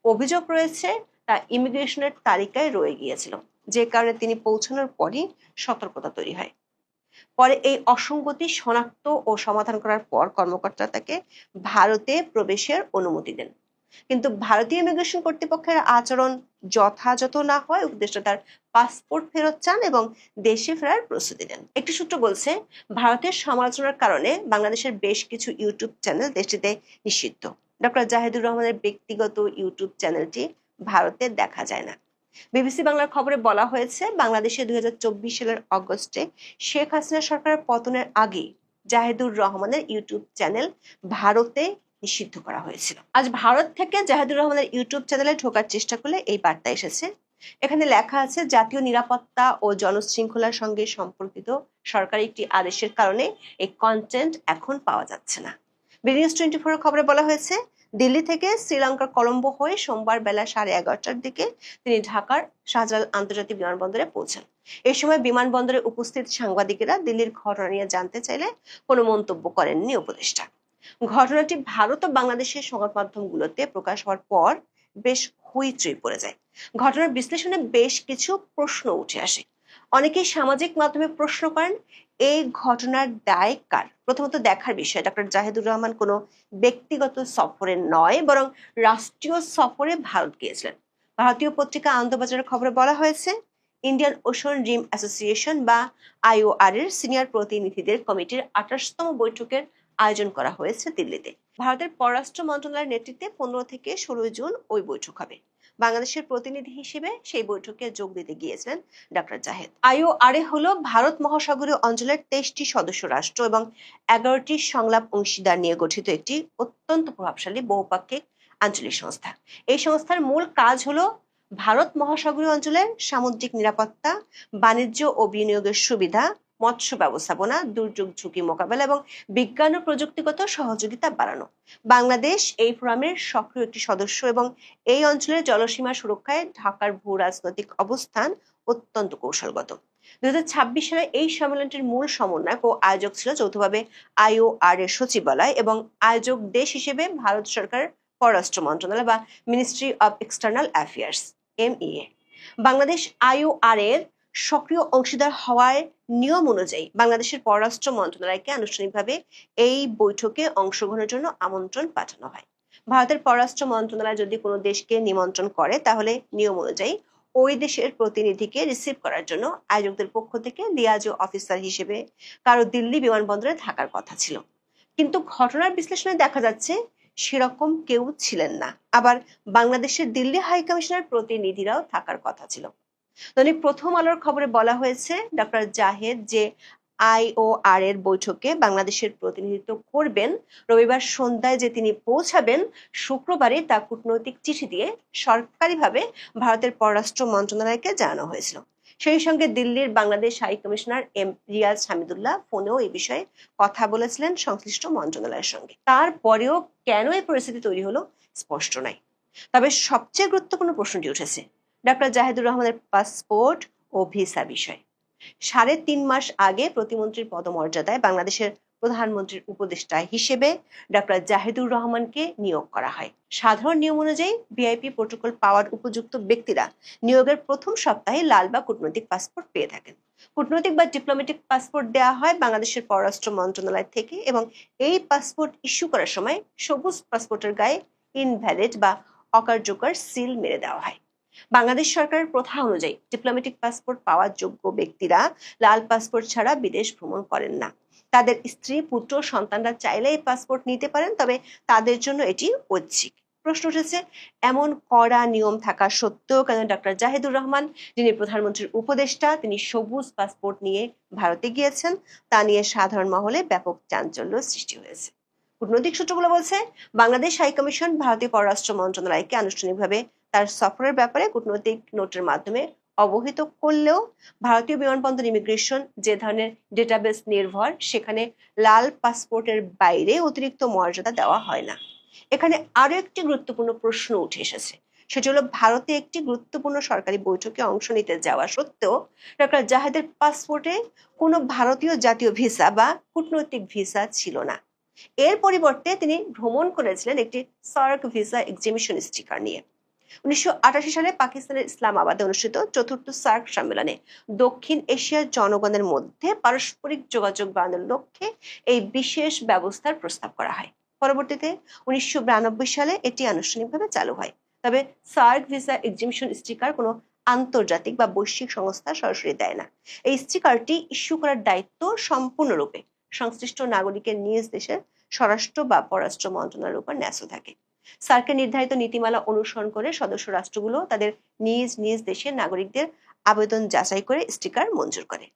অভিযোগ রয়েছে তা ইমিগ্রেশনের তালিকায় রয়ে গিয়েছিল, যে কারণে তিনি পৌঁছানোর পরই সতর্কতা তৈরি হয়। পরে এই অসঙ্গতি শনাক্ত ও সমাধান করার পর কর্মকর্তা তাকে ভারতে প্রবেশের অনুমতি দেন। কিন্তু ভারতীয় ইমিগ্রেশন কর্তৃপক্ষের আচরণ যথাযথ না হয় উপদেষ্টা তার পাসপোর্ট ফেরত চান এবং দেশে ফেরার প্রস্তুতি নেন। একটি সূত্র বলছে, ভারতের সমালোচনার কারণে বাংলাদেশের বেশ কিছু ইউটিউব চ্যানেল দেশটিতে নিষিদ্ধ। ডক্টর জাহিদুর রহমানের ব্যক্তিগত ইউটিউব চ্যানেলটি ভারতে দেখা যায় না। বিবিসি বাংলার খবরে বলা হয়েছে, বাংলাদেশে 2024 সালের অগস্টে শেখ হাসিনা সরকারের পতনের আগে জাহিদুর রহমানের ইউটিউব চ্যানেল ভারতে নিষিদ্ধ করা হয়েছিল। আজ ভারত থেকে জাহিদুর রহমানের ইউটিউব চ্যানেলে ঢোকার চেষ্টা করলে এই বার্তা এসেছে। এখানে লেখা আছে, জাতীয় নিরাপত্তা ও জনশৃঙ্খলার সঙ্গে সম্পর্কিত সরকারি একটি আদেশের কারণে এই কন্টেন্ট এখন পাওয়া যাচ্ছে না। বিনিউজ 24 খবরে বলা হয়েছে, দিল্লি থেকে শ্রীলঙ্কার কলম্বো হয়ে সোমবার বেলা 11:30টার দিকে তিনি ঢাকার শাহজালাল আন্তর্জাতিক বিমানবন্দরে পৌঁছান। এই সময় বিমানবন্দরে উপস্থিত সাংবাদিকেরা দিল্লির ঘটনা নিয়ে জানতে চাইলে কোনো মন্তব্য করেননি উপদেষ্টা। ঘটনাটি ভারত ও বাংলাদেশের সংবাদ মাধ্যমগুলোতে প্রকাশ হওয়ার পর বেশ হইচই পড়ে যায়। ঘটনার বিশ্লেষণে বেশ কিছু প্রশ্ন উঠে আসে। অনেকেই সামাজিক মাধ্যমে প্রশ্ন করেন, এই ঘটনার দায় কার? প্রথমত দেখার বিষয়, ডক্টর জাহিদুর রহমান কোনো ব্যক্তিগত সফরে নয় বরং রাষ্ট্রীয় সফরে ভারত গিয়েছিলেন। ভারতীয় পত্রিকা আনন্দবাজারের খবরে বলা হয়েছে, ইন্ডিয়ান ওশান রিম অ্যাসোসিয়েশন বা IOR এর সিনিয়র প্রতিনিধিদের কমিটির 28তম বৈঠকের আয়োজন করা হয়েছে দিল্লিতে। ভারতের পররাষ্ট্র মন্ত্রণালয়ের নেতৃত্বে 15 থেকে 16 জুন ওই বৈঠক হবে। বাংলাদেশের প্রতিনিধি হিসেবে সেই বৈঠকে যোগ দিতে গিয়েছিলেন ডক্টর জাহিদ। IOR হলো ভারত মহাসাগরীয় অঞ্চলের 23টি সদস্য রাষ্ট্র এবং 11টি সংলাপ অংশীদার নিয়ে গঠিত একটি অত্যন্ত প্রভাবশালী বহুপাক্ষিক আঞ্চলিক সংস্থা। এই সংস্থার মূল কাজ হলো ভারত মহাসাগরীয় অঞ্চলের সামুদ্রিক নিরাপত্তা, বাণিজ্য ও বিনিয়োগের সুবিধা, মৎস্য ব্যবস্থাপনা, দুর্যোগ ঝুঁকি মোকাবেলা এবং বিজ্ঞান ও প্রযুক্তিগত সহযোগিতা বাড়ানো। বাংলাদেশ এই ফোরামের সক্রিয় একটি সদস্য এবং এই অঞ্চলের জলসীমা সুরক্ষায় ঢাকার ভূ রাজনৈতিক অবস্থান অত্যন্ত কৌশলগত। 2026 সালে এই সম্মেলনটির মূল সমন্বয়ক ও আয়োজক ছিল যৌথভাবে IOR এর সচিবালয় এবং আয়োজক দেশ হিসেবে ভারত সরকারের পররাষ্ট্র মন্ত্রণালয় বা ministry of external affairs MEA। Bangladesh IOR এর সক্রিয় অংশীদার হওয়ার নিয়ম অনুযায়ী বাংলাদেশের পররাষ্ট্র মন্ত্রণালয়কে আনুষ্ঠানিকভাবে এই বৈঠকে অংশগ্রহণের জন্য আমন্ত্রণ পাঠানো হয়। ভারতের পররাষ্ট্র মন্ত্রণালয় যদি কোনো দেশকে নিমন্ত্রণ করে তাহলে নিয়ম অনুযায়ী ওই দেশের প্রতিনিধিকে রিসিভ করার জন্য আয়োজকদের পক্ষ থেকে লিয়াজো অফিসার হিসেবে কারো দিল্লি বিমানবন্দরে থাকার কথা ছিল। কিন্তু ঘটনার বিশ্লেষণে দেখা যাচ্ছে সেরকম কেউ ছিলেন না। আবার বাংলাদেশের দিল্লি হাই কমিশনের প্রতিনিধিরাও থাকার কথা ছিল। দৈনিক প্রথম আলোর খবরে বলা হয়েছে, ডক্টর জাহেদ যে IOR এর বৈঠকে বাংলাদেশের প্রতিনিধিত্ব করবেন, রবিবার সন্ধ্যায় যে তিনি পৌঁছাবেন, শুক্রবারে তা কূটনৈতিক চিঠি দিয়ে সরকারিভাবে ভারতের পররাষ্ট্র মন্ত্রণালয়কে জানানো হয়েছিল। সেই সঙ্গে দিল্লির Bangladesh high commissioner M Riaz Hamidullah ফোনেও এই বিষয়ে কথা বলেছিলেন সংশ্লিষ্ট মন্ত্রণালয়ের সঙ্গে। তারপরেও কেন এই পরিস্থিতি তৈরি হলো স্পষ্ট নয়। তবে সবচেয়ে গুরুত্বপূর্ণ প্রশ্নটি উঠেছে ডক্টর জাহিদুর রহমানের পাসপোর্ট ও ভিসা বিষয়। ৩.৫ মাস আগে প্রতিমন্ত্রীর পদমর্যাদায় বাংলাদেশের প্রধানমন্ত্রীর উপদেষ্টা হিসেবে ডক্টর জাহিদুর রহমানকে নিয়োগ করা হয়। সাধারণ নিয়ম অনুযায়ী ভিআইপি প্রোটোকল পাওয়ার উপযুক্ত ব্যক্তিরা নিয়োগের প্রথম সপ্তাহে লাল বা কূটনৈতিক পাসপোর্ট পেয়ে থাকেন। কূটনৈতিক বা ডিপ্লোম্যাটিক পাসপোর্ট দেওয়া হয় বাংলাদেশের পররাষ্ট্র মন্ত্রণালয় থেকে এবং এই পাসপোর্ট ইস্যু করার সময় সবুজ পাসপোর্টের গায়ে ইনভ্যালিড বা অকার্যকর সিল মেরে দেওয়া হয়। বাংলাদেশ সরকারের প্রথা অনুযায়ী ডিপ্লোম্যাটিক পাসপোর্ট পাওয়ার যোগ্য ব্যক্তিরা লাল পাসপোর্ট ছাড়া বিদেশ ভ্রমণ করেন না। তাদের স্ত্রী, পুত্র, সন্তানরা চাইলে এই পাসপোর্ট নিতে পারেন, তবে তাদের জন্য এটি ঐচ্ছিক। প্রশ্ন উঠেছে, এমন কড়া নিয়ম থাকা সত্ত্বেও কেন ডক্টর জাহিদুর রহমান, যিনি প্রধানমন্ত্রীর উপদেষ্টা, তিনি সবুজ পাসপোর্ট নিয়ে ভারতে গিয়েছেন, তা নিয়ে সাধারণ মহলে ব্যাপক চাঞ্চল্য সৃষ্টি হয়েছে। কূটনৈতিক সূত্রগুলো বলছে, বাংলাদেশ হাইকমিশন ভারতীয় পররাষ্ট্র মন্ত্রণালয়কে আনুষ্ঠানিকভাবে তার সফরের ব্যাপারে কূটনৈতিক নোটের মাধ্যমে অবহিত করলেও ভারতীয় বিমানবন্দর ইমিগ্রেশন যে ধরনের ডেটাবেস নির্ভর, সেখানে লাল পাসপোর্টের বাইরে অতিরিক্ত মর্যাদা দেওয়া হয় না। এখানে আরো একটি গুরুত্বপূর্ণ প্রশ্ন উঠে এসেছে, সেটি হলো ভারতে একটি গুরুত্বপূর্ণ সরকারি বৈঠকে অংশ নিতে যাওয়া সত্ত্বেও ডক্টর জাহিদের পাসপোর্টে কোনো ভারতীয় জাতীয় ভিসা বা কূটনৈতিক ভিসা ছিল না। এর পরিবর্তে তিনি ভ্রমণ করেছিলেন একটি সার্ক ভিসা এক্সিবিশন স্টিকার নিয়ে। ১৯৮৮ সালে পাকিস্তানের ইসলামাবাদে অনুষ্ঠিত চতুর্থ সার্ক সম্মেলনে দক্ষিণ এশিয়ার জনগণের মধ্যে পারস্পরিক যোগাযোগ বাড়ানোর লক্ষ্যে এই বিশেষ ব্যবস্থার প্রস্তাব করা হয়। পরবর্তীতে ১৯৯২ সালে এটি আনুষ্ঠানিকভাবে চালু হয়। তবে সার্ক ভিসা এক্সিবিশন স্টিকার কোনো আন্তর্জাতিক বা বৈশ্বিক সংস্থা সরাসরি দেয় না। এই স্টিকারটি ইস্যু করার দায়িত্ব সম্পূর্ণরূপে সংশ্লিষ্ট নাগরিকের নিজ দেশের স্বরাষ্ট্র বা পররাষ্ট্র মন্ত্রণালয়ের উপর ন্যস্ত থাকে। সার্কের নির্ধারিত নীতিমালা অনুসরণ করে সদস্য রাষ্ট্রগুলো তাদের নিজ নিজ দেশের নাগরিকদের আবেদন যাচাই করে স্টিকার মঞ্জুর করে।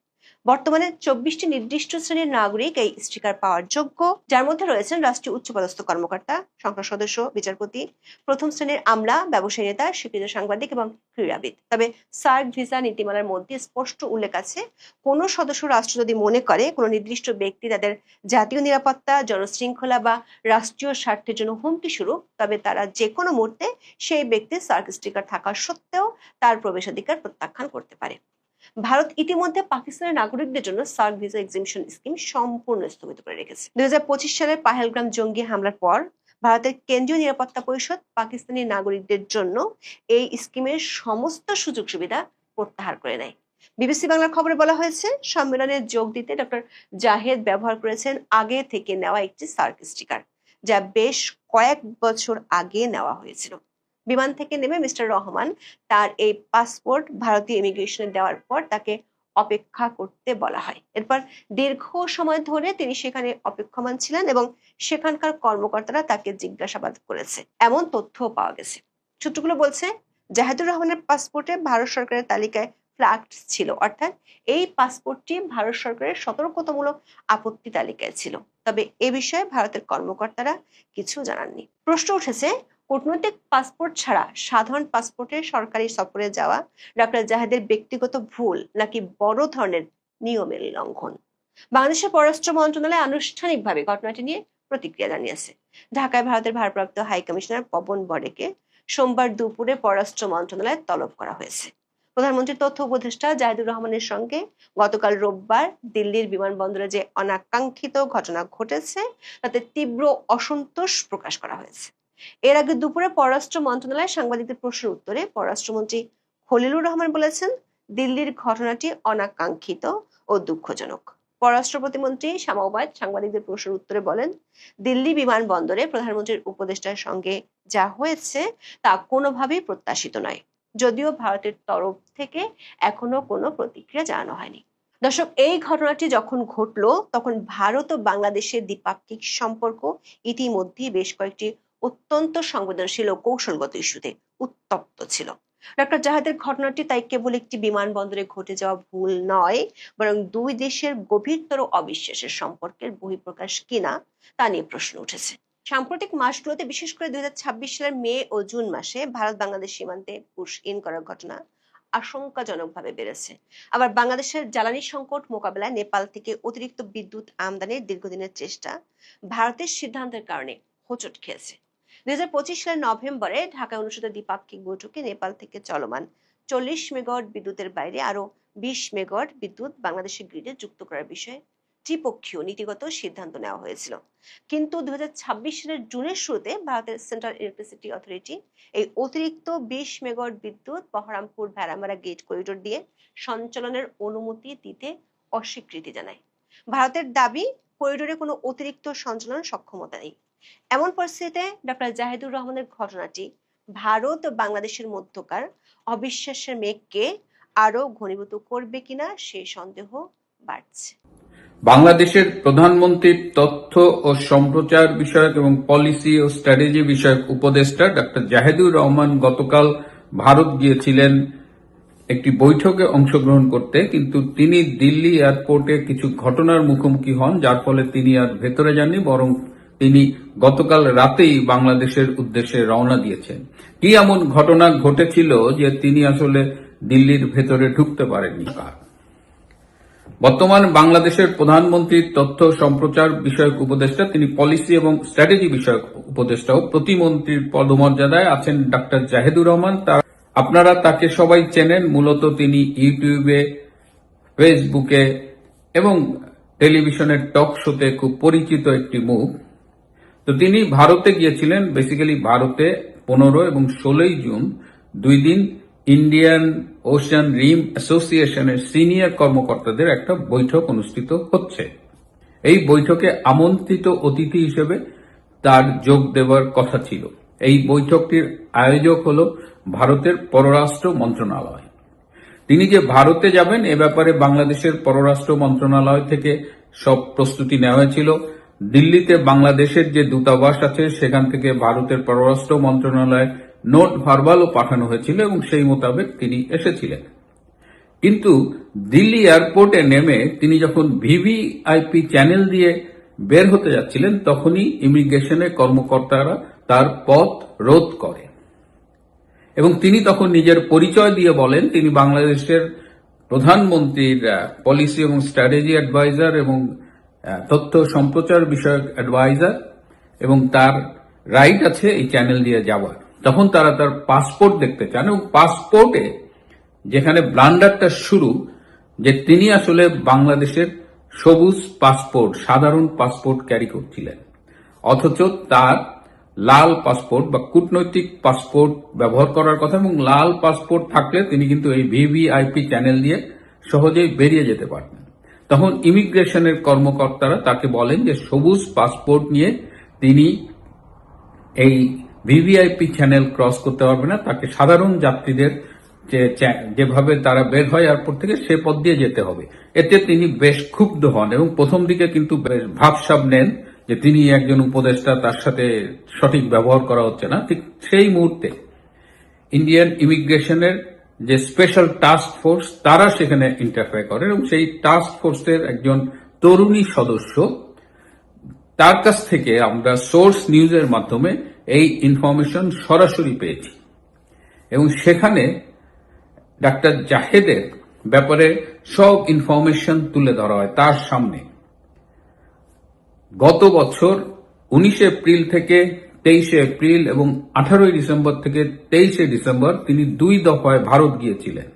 বর্তমানে ২৪টি নির্দিষ্ট শ্রেণীর নাগরিক এই স্টিকার পাওয়ার যোগ্য, যার মধ্যে রয়েছেন রাষ্ট্রীয় উচ্চপদস্থ কর্মকর্তা, সংসদ সদস্য, বিচারপতি, প্রথম শ্রেণীর আমলা, ব্যবসায়ী নেতা, স্বীকৃত সাংবাদিক এবং ক্রীড়াবিদ। তবে সার্ক ভিসা নীতিমালার মধ্যে স্পষ্ট উল্লেখ আছে, কোনো সদস্য রাষ্ট্র যদি মনে করে কোনো নির্দিষ্ট ব্যক্তি তাদের জাতীয় নিরাপত্তা, জনশৃঙ্খলা বা রাষ্ট্রীয় স্বার্থের জন্য হুমকি স্বরূপ, তবে তারা যে কোনো মুহূর্তে সেই ব্যক্তির সার্ক স্টিকার থাকা সত্ত্বেও তার প্রবেশাধিকার প্রত্যাখ্যান করতে পারে। ভারত ইতিমধ্যে পাকিস্তানের নাগরিকদের জন্য সার্ক ভিসা এক্সিবিশন স্কিম সম্পূর্ণ স্থগিত করে রেখেছে। ২০২৫ সালের পাহেলগ্রাম জঙ্গি হামলার পর ভারতের কেন্দ্রীয় নিরাপত্তা পরিষদ পাকিস্তানি নাগরিকদের জন্য এই স্কিমের সমস্ত সুযোগ সুবিধা প্রত্যাহার করে নেয়। বিবিসি বাংলার খবরে বলা হয়েছে, সম্মেলনে যোগ দিতে ডক্টর জাহেদ ব্যবহার করেছেন আগে থেকে নেওয়া একটি সার্ক স্টিকার, যা বেশ কয়েক বছর আগে নেওয়া হয়েছিল। বিমান থেকে নেমে মিস্টার রহমান তার এই পাসপোর্ট ভারতীয় ইমিগ্রেশনে দেওয়ার পর তাকে অপেক্ষা করতে বলা হয়। এরপর দীর্ঘ সময় ধরে তিনি সেখানে অপেক্ষমান ছিলেন এবং সেখানকার কর্মকর্তারা তাকে জিজ্ঞাসাবাদ করেছে, এমন তথ্য পাওয়া গেছে। সূত্রগুলো বলছে, জাহিদুর রহমানের পাসপোর্টে ভারত সরকারের তালিকায় ফ্ল্যাগড ছিল, অর্থাৎ এই পাসপোর্টটি ভারত সরকারের সতর্কতামূলক আপত্তি তালিকায় ছিল। তবে এ বিষয়ে ভারতের কর্মকর্তারা কিছু জানাননি। প্রশ্ন উঠেছে, কূটনৈতিক পাসপোর্ট ছাড়া সাধারণ পাসপোর্টে সরকারি সফরে যাওয়া ডক্টর জাহেদের ব্যক্তিগত ভুল নাকি বড় ধরনের নিয়মের লঙ্ঘন? বাংলাদেশের পররাষ্ট্র মন্ত্রণালয় আনুষ্ঠানিকভাবে ঘটনাটি নিয়ে প্রতিক্রিয়া জানিয়েছে। ঢাকায় ভারতের ভারপ্রাপ্ত হাই কমিশনার পবন বড়েকে সোমবার দুপুরে পররাষ্ট্র মন্ত্রণালয়ে তলব করা হয়েছে। প্রধানমন্ত্রীর তথ্য উপদেষ্টা জাহিদুর রহমানের সঙ্গে গতকাল রোববার দিল্লির বিমানবন্দরে যে অনাকাঙ্ক্ষিত ঘটনা ঘটেছে তাতে তীব্র অসন্তোষ প্রকাশ করা হয়েছে। এর আগে দুপুরে পররাষ্ট্র মন্ত্রণালয়ে সাংবাদিকদের প্রশ্নের উত্তরে পররাষ্ট্রমন্ত্রী খলিলুর রহমান বলেছেন, দিল্লির ঘটনাটি অনাকাঙ্ক্ষিত ও দুঃখজনক। পররাষ্ট্র প্রতিমন্ত্রী শামা ওবায়দ সাংবাদিকদের প্রশ্নের উত্তরে বলেন, দিল্লি বিমানবন্দরে প্রধানমন্ত্রীর উপদেষ্টার সঙ্গে যা হয়েছে তা কোনোভাবেই প্রত্যাশিত নয়, যদিও ভারতের তরফ থেকে এখনো কোনো প্রতিক্রিয়া জানানো হয়নি। দর্শক, এই ঘটনাটি যখন ঘটলো তখন ভারত ও বাংলাদেশের দ্বিপাক্ষিক সম্পর্ক ইতিমধ্যেই বেশ কয়েকটি অত্যন্ত সংবেদনশীল ও কৌশলগত ইস্যুতে উত্তপ্ত ছিল। ডক্টর জাহেদের ঘটনাটি তাই কেবল একটি বিমানবন্দরে ঘটে যাওয়া ভুল নয়, বরং দুই দেশের গভীরতর অবিশ্বাসের সম্পর্কের বহিঃপ্রকাশ কিনা তা নিয়ে প্রশ্ন উঠেছে। সাম্প্রতিক মাসগুলোতে, বিশেষ করে ২০২৬ সালের মে ও জুন মাসে ভারত বাংলাদেশ সীমান্তে পুশ ইন করার ঘটনা আশঙ্কাজনকভাবে বেড়েছে। আবার বাংলাদেশের জ্বালানি সংকট মোকাবেলায় নেপাল থেকে অতিরিক্ত বিদ্যুৎ আমদানির দীর্ঘদিনের চেষ্টা ভারতের সিদ্ধান্তের কারণে হোঁচট খেয়েছে। 2025 সালের নভেম্বরে ঢাকায় অনুষ্ঠিত দ্বিপাক্ষিক বৈঠকে নেপাল থেকে চলমান 40 মেগাওয়াট বিদ্যুতের বাইরে আরো 20 মেগাওয়াট বিদ্যুৎ বাংলাদেশের গ্রিডে যুক্ত করার বিষয়ে ত্রিপক্ষীয় নীতিগত সিদ্ধান্ত নেওয়া হয়েছিল। কিন্তু 2026 সালের জুনের শুরুতে ভারতের সেন্ট্রাল ইলেকট্রিসিটি অথরিটি এই অতিরিক্ত 20 মেগাওয়াট বিদ্যুৎ বহরমপুর ভেড়ামারা গেট করিডোর দিয়ে সঞ্চালনের অনুমতি দিতে অস্বীকৃতি জানায়। ভারতের দাবি, করিডোরে কোনো অতিরিক্ত সঞ্চালন সক্ষমতা নেই। এমন পরিস্থিতিতে ডক্টর জাহিদুর রহমানের ঘটনাটি ভারত ও বাংলাদেশের মধ্যকার অবিশ্বাসের মেঘকে আরো ঘনীভূত করবে কিনা সেই সন্দেহ বাড়ছে। বাংলাদেশের প্রধানমন্ত্রীর তথ্য ও সম্প্রচার বিষয়ক এবং পলিসি ও স্ট্র্যাটেজি বিষয়ক উপদেষ্টা ডক্টর জাহিদুর রহমান গতকাল ভারত গিয়েছিলেন একটি বৈঠকে অংশগ্রহণ করতে, কিন্তু তিনি দিল্লি এয়ারপোর্টে কিছু ঘটনার মুখোমুখি হন, যার ফলে তিনি আর ভেতরে যাননি, বরং তিনি গতকাল রাতেই বাংলাদেশের উদ্দেশ্যে রওনা দিয়েছেন। কি এমন ঘটনা ঘটেছিল যে তিনি আসলে দিল্লির ভেতরে ঢুকতে পারেননি? বর্তমান বাংলাদেশের প্রধানমন্ত্রীর তথ্য সম্প্রচার বিষয়ক উপদেষ্টা, তিনি পলিসি এবং স্ট্র্যাটেজি বিষয়ক উপদেষ্টা ও প্রতিমন্ত্রীর পদমর্যাদায় আছেন ডক্টর জাহিদুর রহমান। আপনারা তাকে সবাই চেনেন, মূলত তিনি ইউটিউবে, ফেসবুকে এবং টেলিভিশনের টক শোতে খুব পরিচিত একটি মুখ। তো তিনি ভারতে গিয়েছিলেন, বেসিক্যালি ভারতে 15 এবং 16 জুন 2 দিন ইন্ডিয়ান ওশান রিম অ্যাসোসিয়েশনের সিনিয়র কর্মকর্তাদের একটা বৈঠক অনুষ্ঠিত হচ্ছে। এই বৈঠকে আমন্ত্রিত অতিথি হিসেবে তার যোগ দেওয়ার কথা ছিল। এই বৈঠকটির আয়োজক হল ভারতের পররাষ্ট্র মন্ত্রণালয়। তিনি যে ভারতে যাবেন এ ব্যাপারে বাংলাদেশের পররাষ্ট্র মন্ত্রণালয় থেকে সব প্রস্তুতি নেওয়া হয়েছিল। দিল্লিতে বাংলাদেশের যে দূতাবাস আছে সেখান থেকে ভারতের পররাষ্ট্র মন্ত্রণালয় নোট ভার্বালও পাঠানো হয়েছিল এবং সেই মোতাবেক তিনি এসেছিলেন। কিন্তু দিল্লি এয়ারপোর্টে নেমে তিনি যখন ভিভিআইপি চ্যানেল দিয়ে বের হতে যাচ্ছিলেন, তখনই ইমিগ্রেশনের কর্মকর্তারা তার পথ রোধ করে এবং তিনি তখন নিজের পরিচয় দিয়ে বলেন তিনি বাংলাদেশের প্রধানমন্ত্রীর পলিসি এবং স্ট্র্যাটেজি অ্যাডভাইজার এবং তথ্য সম্প্রচার বিষয়ক অ্যাডভাইজার এবং তার রাইট আছে এই চ্যানেল দিয়ে যাওয়ার। তখন তারা তার পাসপোর্ট দেখতে চান এবং পাসপোর্টে যেখানে ব্লান্ডারটা শুরু, যে তিনি আসলে বাংলাদেশের সবুজ পাসপোর্ট, সাধারণ পাসপোর্ট ক্যারি করছিলেন, অথচ তার লাল পাসপোর্ট বা কূটনৈতিক পাসপোর্ট ব্যবহার করার কথা, এবং লাল পাসপোর্ট থাকলে তিনি কিন্তু এই ভিভিআইপি চ্যানেল দিয়ে সহজেই বেরিয়ে যেতে পারতেন। তখন ইমিগ্রেশনের কর্মকর্তারা তাকে বলেন যে সবুজ পাসপোর্ট নিয়ে তিনি এই ভিভিআইপি চ্যানেল ক্রস করতে পারবে না, তাকে সাধারণ যাত্রীদের যেভাবে তারা বের হয় এয়ারপোর্ট থেকে সে পথ দিয়ে যেতে হবে। এতে তিনি বেশ ক্ষুব্ধ হন এবং প্রথম দিকে কিন্তু বেশ ভাবসাব নেন যে তিনি একজন উপদেষ্টা, তার সাথে সঠিক ব্যবহার করা হচ্ছে না। ঠিক সেই মুহূর্তে ইন্ডিয়ান ইমিগ্রেশনের যে স্পেশাল টাস্ক ফোর্স তারা সেখানে ইন্টারফেয়ার করে এবং সেই টাস্ক ফোর্সের একজন তরুণী সদস্য, তার কাছ থেকে আমরা সোর্স নিউজের মাধ্যমে এই ইনফরমেশন সরাসরি পেয়েছি এবং সেখানে ডাক্তার জাহেদের ব্যাপারে সব ইনফরমেশন তুলে ধরা হয় তার সামনে। গত বছর 19 এপ্রিল থেকে 23 এপ্রিল এবং 18 ডিসেম্বর থেকে 23 ডিসেম্বর তিনি 2 দফায় ভারত গিয়েছিলেন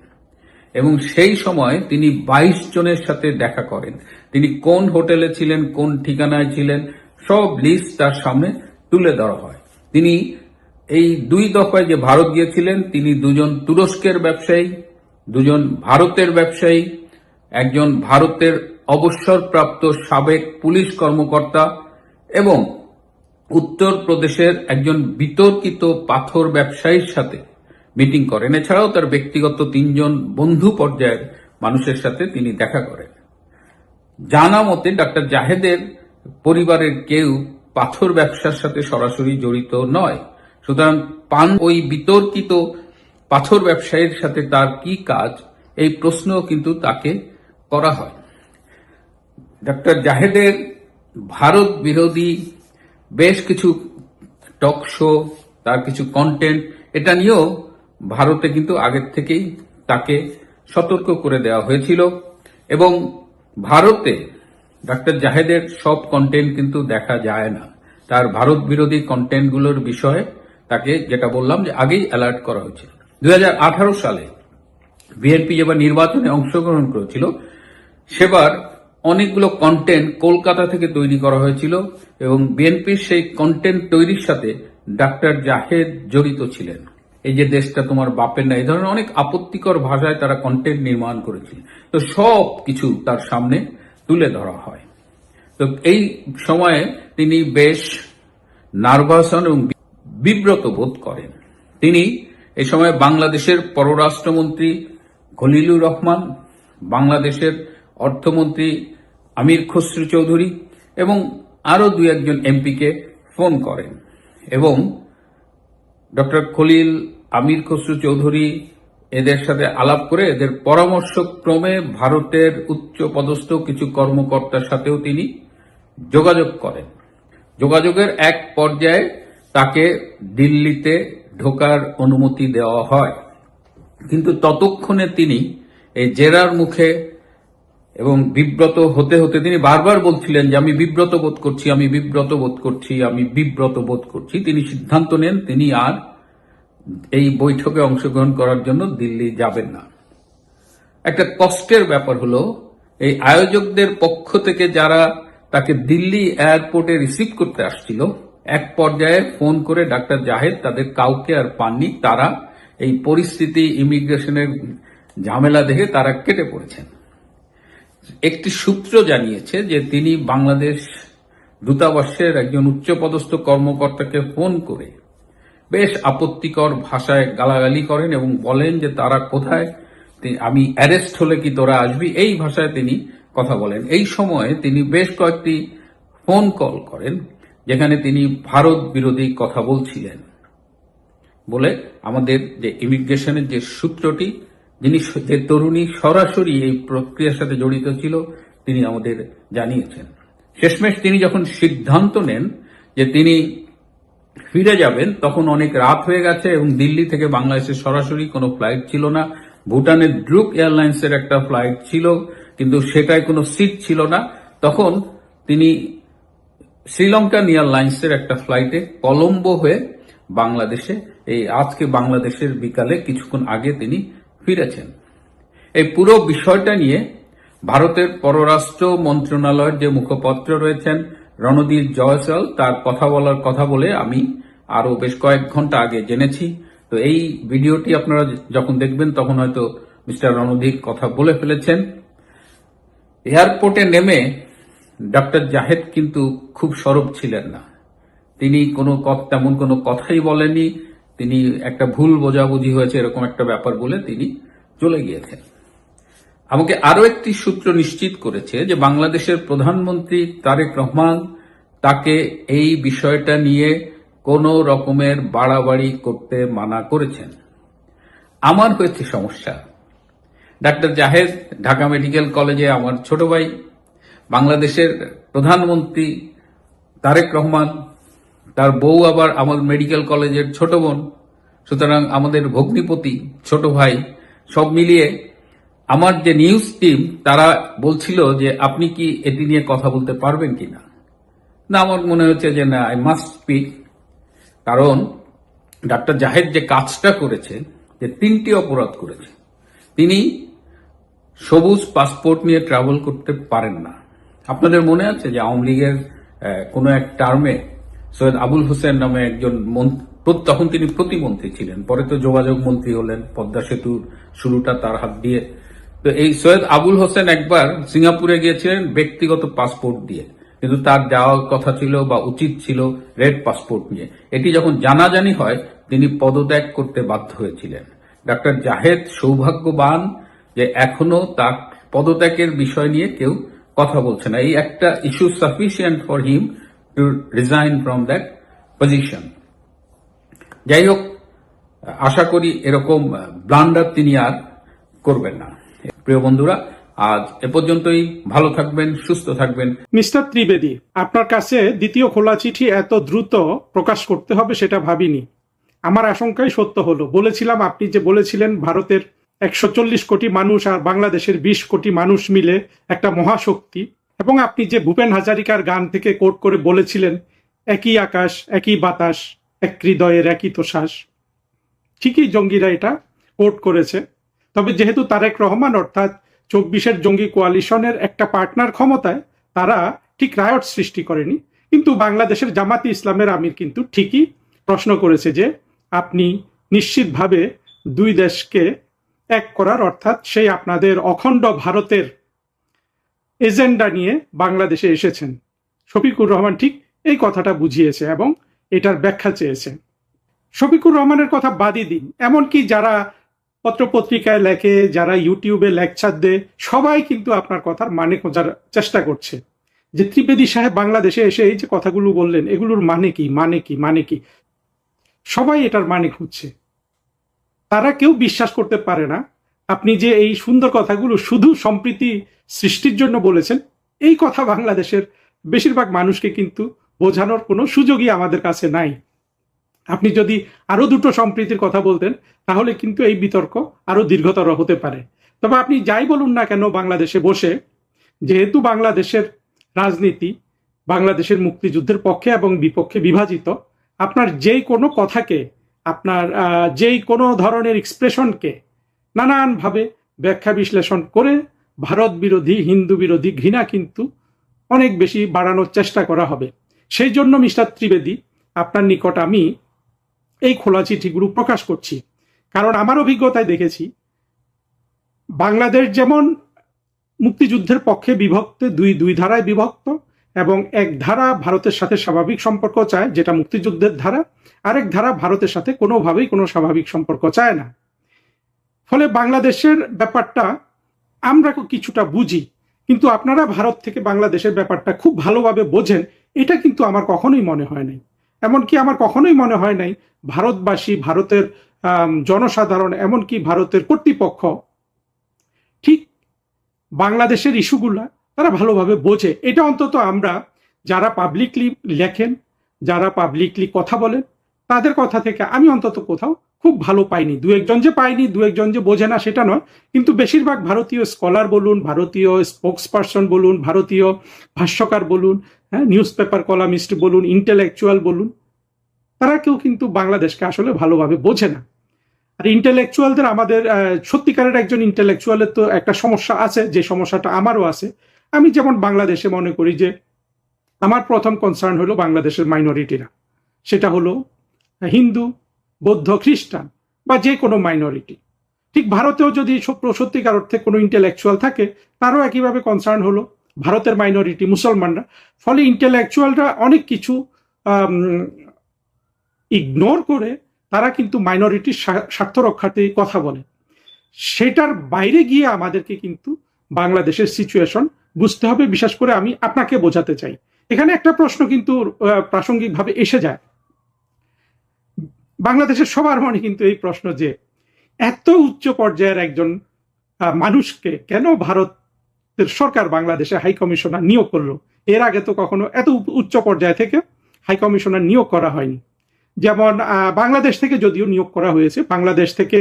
এবং সেই সময় তিনি 22 জনের সাথে দেখা করেন। তিনি কোন হোটেলে ছিলেন, কোন ঠিকানায় ছিলেন, সব লিস্ট তার সামনে তুলে ধরা হয়। তিনি এই 2 দফায় যে ভারত গিয়েছিলেন, তিনি 2 জন তুরস্কের ব্যবসায়ী, 2 জন ভারতের ব্যবসায়ী, একজন ভারতের অবসরপ্রাপ্ত সাবেক পুলিশ কর্মকর্তা এবং উত্তরপ্রদেশের একজন বিতর্কিত পাথর ব্যবসায়ীর সাথে মিটিং করেন। এছাড়াও তার ব্যক্তিগত 3 জন বন্ধু পর্যায়ের মানুষের সাথে তিনি দেখা করেন। জানা মতে ডাক্তার জাহেদের পরিবারের কেউ পাথর ব্যবসার সাথে সরাসরি জড়িত নয়, সুতরাং ওই বিতর্কিত পাথর ব্যবসায়ীর সাথে তার কি কাজ, এই প্রশ্ন কিন্তু তাকে করা হয়। ডাক্তার জাহেদের ভারত বিরোধী বেশ কিছু টক শো, তার কিছু কন্টেন্ট, এটা নিয়েও ভারতে কিন্তু আগের থেকেই তাকে সতর্ক করে দেওয়া হয়েছিল এবং ভারতে ডাক্তার জাহেদের সব কন্টেন্ট কিন্তু দেখা যায় না। তার ভারত বিরোধী কন্টেন্টগুলোর বিষয়ে তাকে, যেটা বললাম, যে আগেই অ্যালার্ট করা হয়েছিল। 2018 সালে বিএনপি যেবার নির্বাচনে অংশগ্রহণ করেছিল, সেবার অনেকগুলো কন্টেন্ট কলকাতা থেকে তৈরি করা হয়েছিল এবং বিএনপির সেই কন্টেন্ট তৈরির সাথে ডাক্তার জাহেদ জড়িত ছিলেন। এই যে দেশটা তোমার বাপের না, এই ধরনের অনেক আপত্তিকর ভাষায় তারা কন্টেন্ট নির্মাণ করেছিল। তো সব কিছু তার সামনে তুলে ধরা হয়। তো এই সময়ে তিনি বেশ নার্ভাস হন এবং বিব্রত বোধ করেন। তিনি এই সময় বাংলাদেশের পররাষ্ট্রমন্ত্রী খলিলুর রহমান, বাংলাদেশের অর্থমন্ত্রী আমির খসরু চৌধুরী এবং আরো 2-1 এমপিকে ফোন করেন এবং ডক্টর খলিল, আমির খসরু চৌধুরী এদের সাথে আলাপ করে এদের পরামর্শক্রমে ভারতের উচ্চ পদস্থ কিছু কর্মকর্তার সাথেও তিনি যোগাযোগ করেন। যোগাযোগের এক পর্যায়ে তাকে দিল্লিতে ঢোকার অনুমতি দেওয়া হয়, কিন্তু ততক্ষণে তিনি এই জেরার মুখে এবং বিব্রত হতে হতে তিনি বারবার বলছিলেন যে আমি বিব্রত বোধ করছি, আমি বিব্রত বোধ করছি, আমি বিব্রত বোধ করছি। তিনি সিদ্ধান্ত নেন তিনি আর এই বৈঠকে অংশগ্রহণ করার জন্য দিল্লি যাবেন না। একটা কষ্টের ব্যাপার হলো, এই আয়োজকদের পক্ষ থেকে যারা তাকে দিল্লি এয়ারপোর্টে রিসিভ করতে আসছিল, এক পর্যায়ে ফোন করে ডাক্তার জাহেদ তাদের কাউকে আর পাননি। তারা এই পরিস্থিতি, ইমিগ্রেশনের ঝামেলা দেখে তারা কেটে পড়েছেন। একটি সূত্র জানিয়েছে যে তিনি বাংলাদেশ দূতাবাসের একজন উচ্চপদস্থ কর্মকর্তাকে ফোন করে বেশ আপত্তিকর ভাষায় গালাগালি করেন এবং বলেন যে তারা কোথায়, আমি অ্যারেস্ট হলে কি তোরা আসবি, এই ভাষায় তিনি কথা বলেন। এই সময়ে তিনি বেশ কয়েকটি ফোন কল করেন যেখানে তিনি ভারত বিরোধী কথা বলছিলেন বলে আমাদের যে ইমিগ্রেশনের যে সূত্রটি, যিনি যে তরুণী সরাসরি এই প্রক্রিয়ার সাথে জড়িত ছিল, তিনি আমাদের জানিয়েছেন। শেষমেশ তিনি যখন সিদ্ধান্ত নেন যে তিনি ফিরে যাবেন, তখন অনেক রাত হয়ে গেছে এবং দিল্লি থেকে বাংলাদেশের সরাসরি কোনো ফ্লাইট ছিল না। ভুটানের ড্রুক এয়ারলাইন্সের একটা ফ্লাইট ছিল, কিন্তু সেটায় কোনো সিট ছিল না। তখন তিনি শ্রীলঙ্কান এয়ারলাইন্সের একটা ফ্লাইটে কলম্বো হয়ে বাংলাদেশে, এই আজকে বাংলাদেশের বিকালে কিছুক্ষণ আগে তিনি ফিরেছেন। এই পুরো বিষয়টা নিয়ে ভারতের পররাষ্ট্র মন্ত্রণালয়ের যে মুখপাত্র রয়েছেন রণদীপ জয়সওয়াল, তার কথা বলে আমি আরো বেশ কয়েক ঘন্টা আগে জেনেছি। তো এই ভিডিওটি আপনারা যখন দেখবেন তখন হয়তো মিস্টার রণদীপ কথা বলে ফেলেছেন। এয়ারপোর্টে নেমে ডক্টর জাহেদ কিন্তু খুব সরব ছিলেন না। তিনি তেমন কোনো কথাই বলেননি। তিনি একটা ভুল বোঝাবুঝি হয়েছে এরকম একটা ব্যাপার বলে তিনি চলে গিয়েছেন। আমাকে আরো একটি সূত্র নিশ্চিত করেছে যে বাংলাদেশের প্রধানমন্ত্রী তারেক রহমান তাকে এই বিষয়টা নিয়ে কোনো রকমের বাড়াবাড়ি করতে মানা করেছেন। আমার হয়েছে সমস্যা, ডাক্তার জাহেদ ঢাকা মেডিকেল কলেজে আমার ছোট ভাই, বাংলাদেশের প্রধানমন্ত্রী তারেক রহমান, তার বউ আবার আমার মেডিকেল কলেজের ছোট বোন, সুতরাং আমাদের ভগ্নিপতি, ছোট ভাই, সব মিলিয়ে আমার যে নিউজ টিম তারা বলছিল যে আপনি কি এটি নিয়ে কথা বলতে পারবেন কিনা। না, আমার মনে হচ্ছে যে না, আই মাস্ট স্পিক। কারণ ডাক্তার জাহেদ যে কাজটা করেছে, যে 3টি অপরাধ করেছে, তিনি সবুজ পাসপোর্ট নিয়ে ট্রাভেল করতে পারেন না। আপনাদের মনে আছে যে আওয়ামী লীগের কোন এক টার্মে সৈয়দ আবুল হোসেন নামে একজন, তখন তিনি প্রতিমন্ত্রী ছিলেন, পরে তো যোগাযোগ মন্ত্রী হলেন, পদ্মা সেতুর শুরুটা তার হাত দিয়ে। তো এই সৈয়দ আবুল হোসেন একবার সিঙ্গাপুরে গিয়েছিলেন ব্যক্তিগত পাসপোর্ট দিয়ে, কিন্তু তার যাওয়ার কথা ছিল বা উচিত ছিল রেড পাসপোর্ট নিয়ে। এটি যখন জানাজানি হয় তিনি পদত্যাগ করতে বাধ্য হয়েছিলেন। ডাক্তার জাহেদ সৌভাগ্যবান যে এখনো তার পদত্যাগের বিষয় নিয়ে কেউ কথা বলছে না। এই একটা issue sufficient for him to resign from that position. যাই হোক, আশা করি এরকম ব্লান্ডার তিনি আর করবেন না। প্রিয় বন্ধুরা, আজ এ পর্যন্তই। ভালো থাকবেন, সুস্থ থাকবেন। মিস্টার ত্রিবেদী, আপনার কাছে দ্বিতীয় খোলা চিঠি এত দ্রুত প্রকাশ করতে হবে সেটা ভাবিনি। আমার আশঙ্কাই সত্য হলো। বলেছিলাম, আপনি যে বলেছিলেন ভারতের 140 কোটি মানুষ আর বাংলাদেশের 20 কোটি মানুষ মিলে একটা মহাশক্তি। এবং আপনি যে ভূপেন হাজারিকার গান থেকে কোট করে বলেছিলেন, একই আকাশ একই বাতাস এক হৃদয়ের একই তো শ্বাস, ঠিকই জঙ্গিরা এটা কোট করেছে। তবে যেহেতু তারেক রহমান অর্থাৎ 24-এর জঙ্গি কোয়ালিশনের একটা পার্টনার ক্ষমতায়, তারা ঠিক রায়ট সৃষ্টি করেনি। কিন্তু বাংলাদেশের জামাতে ইসলামের আমির কিন্তু ঠিকই প্রশ্ন করেছে যে আপনি নিশ্চিতভাবে দুই দেশকে এক করার, অর্থাৎ সেই আপনাদের অখণ্ড ভারতের এজেন্ডা নিয়ে বাংলাদেশে এসেছেন। শফিকুর রহমান ঠিক এই কথাটা বুঝিয়েছে এবং এটার ব্যাখ্যা চেয়েছে। শফিকুর রহমানের কথা বাদই দিন, এমনকি যারা পত্রপত্রিকায় লেখে, যারা ইউটিউবে লেকচার দেয়, সবাই কিন্তু আপনার কথার মানে খোঁজার চেষ্টা করছে যে ত্রিবেদী সাহেব বাংলাদেশে এসে এই যে কথাগুলো বললেন, এগুলোর মানে কি, মানে কি, মানে কি। সবাই এটার মানে খুঁজছে। তারা কেউ বিশ্বাস করতে পারে না আপনি যে এই সুন্দর কথাগুলো শুধু সম্প্রীতি সৃষ্টির জন্য বলেছেন। এই কথা বাংলাদেশের বেশিরভাগ মানুষকে কিন্তু বোঝানোর কোনো সুযোগই আমাদের কাছে নাই। আপনি যদি আরো দুটো সম্প্রীতির কথা বলতেন তাহলে কিন্তু এই বিতর্ক আরো দীর্ঘতর হতে পারে। তবে আপনি যাই বলুন না কেন, বাংলাদেশে বসে যেহেতু বাংলাদেশের রাজনীতি বাংলাদেশের মুক্তিযুদ্ধের পক্ষে এবং বিপক্ষে বিভাজিত, আপনার যেই কোনো কথাকে, আপনার যেই কোনো ধরনের এক্সপ্রেশনকে নানানভাবে ব্যাখ্যা বিশ্লেষণ করে ভারত বিরোধী, হিন্দু বিরোধী ঘৃণা কিন্তু অনেক বেশি বাড়ানোর চেষ্টা করা হবে। সেই জন্য মিস্টার ত্রিবেদী, আপনার নিকট আমি এই খোলা চিঠিগুলো প্রকাশ করছি। কারণ আমার অভিজ্ঞতায় দেখেছি বাংলাদেশ যেমন মুক্তিযুদ্ধের পক্ষে বিভক্ত, দুই ধারায় বিভক্ত, এবং এক ধারা ভারতের সাথে স্বাভাবিক সম্পর্ক চায়, যেটা মুক্তিযুদ্ধের ধারা, আরেক ধারা ভারতের সাথে কোনোভাবেই কোনো স্বাভাবিক সম্পর্ক চায় না। ফলে বাংলাদেশের ব্যাপারটা আমরা কিছুটা বুঝি, কিন্তু আপনারা ভারত থেকে বাংলাদেশের ব্যাপারটা খুব ভালোভাবে বোঝেন, এটা কিন্তু আমার কখনোই মনে হয় নাই। এমনকি আমার কখনোই মনে হয় নাই ভারতবাসী, ভারতের জনসাধারণ, এমনকি ভারতের কর্তৃপক্ষ ঠিক বাংলাদেশের ইস্যুগুলা তারা ভালোভাবে বোঝে। এটা অন্তত আমরা যারা পাবলিকলি লেখেন, যারা পাবলিকলি কথা বলেন, তাদের কথা থেকে আমি অন্তত কোথাও খুব ভালো পাইনি। দু একজন যে পাইনি, দু একজন যে বোঝে না সেটা নয়, কিন্তু বেশিরভাগ ভারতীয় স্কলার বলুন, ভারতীয় স্পোক্স পার্সন বলুন, ভারতীয় ভাষ্যকার বলুন, হ্যাঁ, নিউজ পেপার কলামিস্ট বলুন, ইন্টেলেকচুয়াল বলুন, তারা কেউ কিন্তু বাংলাদেশকে আসলে ভালোভাবে বোঝে না। আর ইন্টেলেকচুয়ালদের, আমাদের সত্যিকারের একজন ইন্টেলেকচুয়ালের তো একটা সমস্যা আছে, যে সমস্যাটা আমারও আছে। আমি যেমন বাংলাদেশে মনে করি যে আমার প্রথম কনসার্ন হলো বাংলাদেশের মাইনরিটিরা, সেটা হলো হিন্দু, বৌদ্ধ, খ্রিস্টান বা যে কোনো মাইনরিটি। ঠিক ভারতেও যদি সত্যিকার অর্থে কোনো ইন্টেলেকচুয়াল থাকে, তারও একইভাবে কনসার্ন হলো ভারতের মাইনরিটি মুসলমানরা। ফলে ইন্টেলেকচুয়ালরা অনেক কিছু ইগনোর করে তারা কিন্তু মাইনরিটির স্বার্থ রক্ষার্থে কথা বলে। সেটার বাইরে গিয়ে আমাদেরকে কিন্তু বাংলাদেশের সিচুয়েশন বুঝতে হবে। বিশেষ করে আমি আপনাকে বোঝাতে চাই, এখানে একটা প্রশ্ন কিন্তু প্রাসঙ্গিকভাবে এসে যায় বাংলাদেশের সবার মনে, কিন্তু এই প্রশ্ন যে এত উচ্চ পর্যায়ের একজন মানুষকে কেন ভারতের সরকার বাংলাদেশে হাই কমিশনার নিয়োগ করলো? এর আগে তো কখনো এত উচ্চ পর্যায় থেকে হাই কমিশনার নিয়োগ করা হয়নি। যেমন বাংলাদেশ থেকে যদিও নিয়োগ করা হয়েছে, বাংলাদেশ থেকে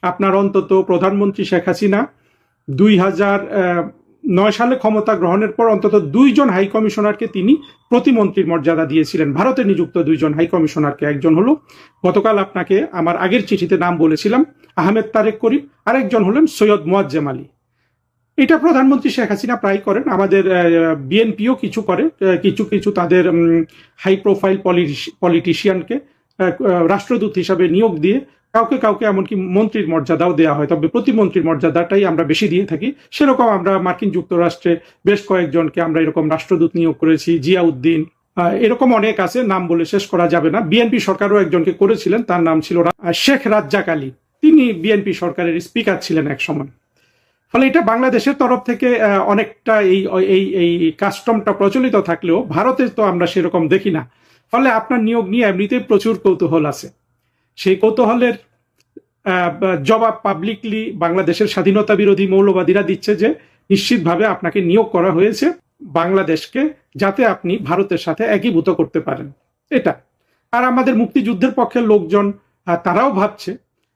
আপনার অন্তত প্রধানমন্ত্রী শেখ হাসিনা 2009 সালে ক্ষমতা গ্রহণের পর অন্তত 2 জন হাই কমিশনারকে তিনি প্রতিমন্ত্রীর মর্যাদা দিয়েছিলেন। ভারতে নিযুক্ত 2 জন হাই কমিশনারকে, একজন হলো গতকাল আপনাকে আমার আগের চিঠিতে নাম বলেছিলাম আহমেদ তারেক করিম, আরেকজন হলেন সৈয়দ মোয়াজ্জেম আলী। এটা প্রধানমন্ত্রী শেখ হাসিনা প্রায় করেন, আমাদের বিএনপিও কিছু করে, কিছু তাদের হাই প্রোফাইল পলিটিশিয়ানকে রাষ্ট্রদূত হিসাবে নিয়োগ দিয়ে কাউকে এমনকি মন্ত্রীর মর্যাদাও দেওয়া হয়। তবে প্রতিমন্ত্রীর মর্যাদাটাই আমরা বেশি দিয়ে থাকি। সেরকম আমরা মার্কিন যুক্তরাষ্ট্রে বেশ কয়েকজনকে আমরা এরকম রাষ্ট্রদূত নিয়োগ করেছি, জিয়াউদ্দিন, এরকম অনেক আছে, নাম বলে শেষ করা যাবে না। বিএনপি সরকারও একজনকে করেছিলেন, তার নাম ছিল শেখ রাজ্জাক আলী, তিনি বিএনপি সরকারের স্পিকার ছিলেন এক সময়। ফলে এটা বাংলাদেশের তরফ থেকে অনেকটা এই কাস্টমটা প্রচলিত থাকলেও ভারতে তো আমরা সেরকম দেখি না। ফলে আপনার নিয়োগ নিয়ে এমনিতেই প্রচুর কৌতূহল আছে। সেই কৌতূহলের জবাব পাবলিকলি বাংলাদেশের স্বাধীনতা বিরোধী মৌলবাদীরা দিচ্ছে যে নিশ্চিতভাবে আপনাকে নিয়োগ করা হয়েছে বাংলাদেশকে যাতে আপনি ভারতের সাথে একীভূত করতে পারেন, এটা। আর আমাদের মুক্তিযুদ্ধের পক্ষের লোকজন তারাও ভাবছে।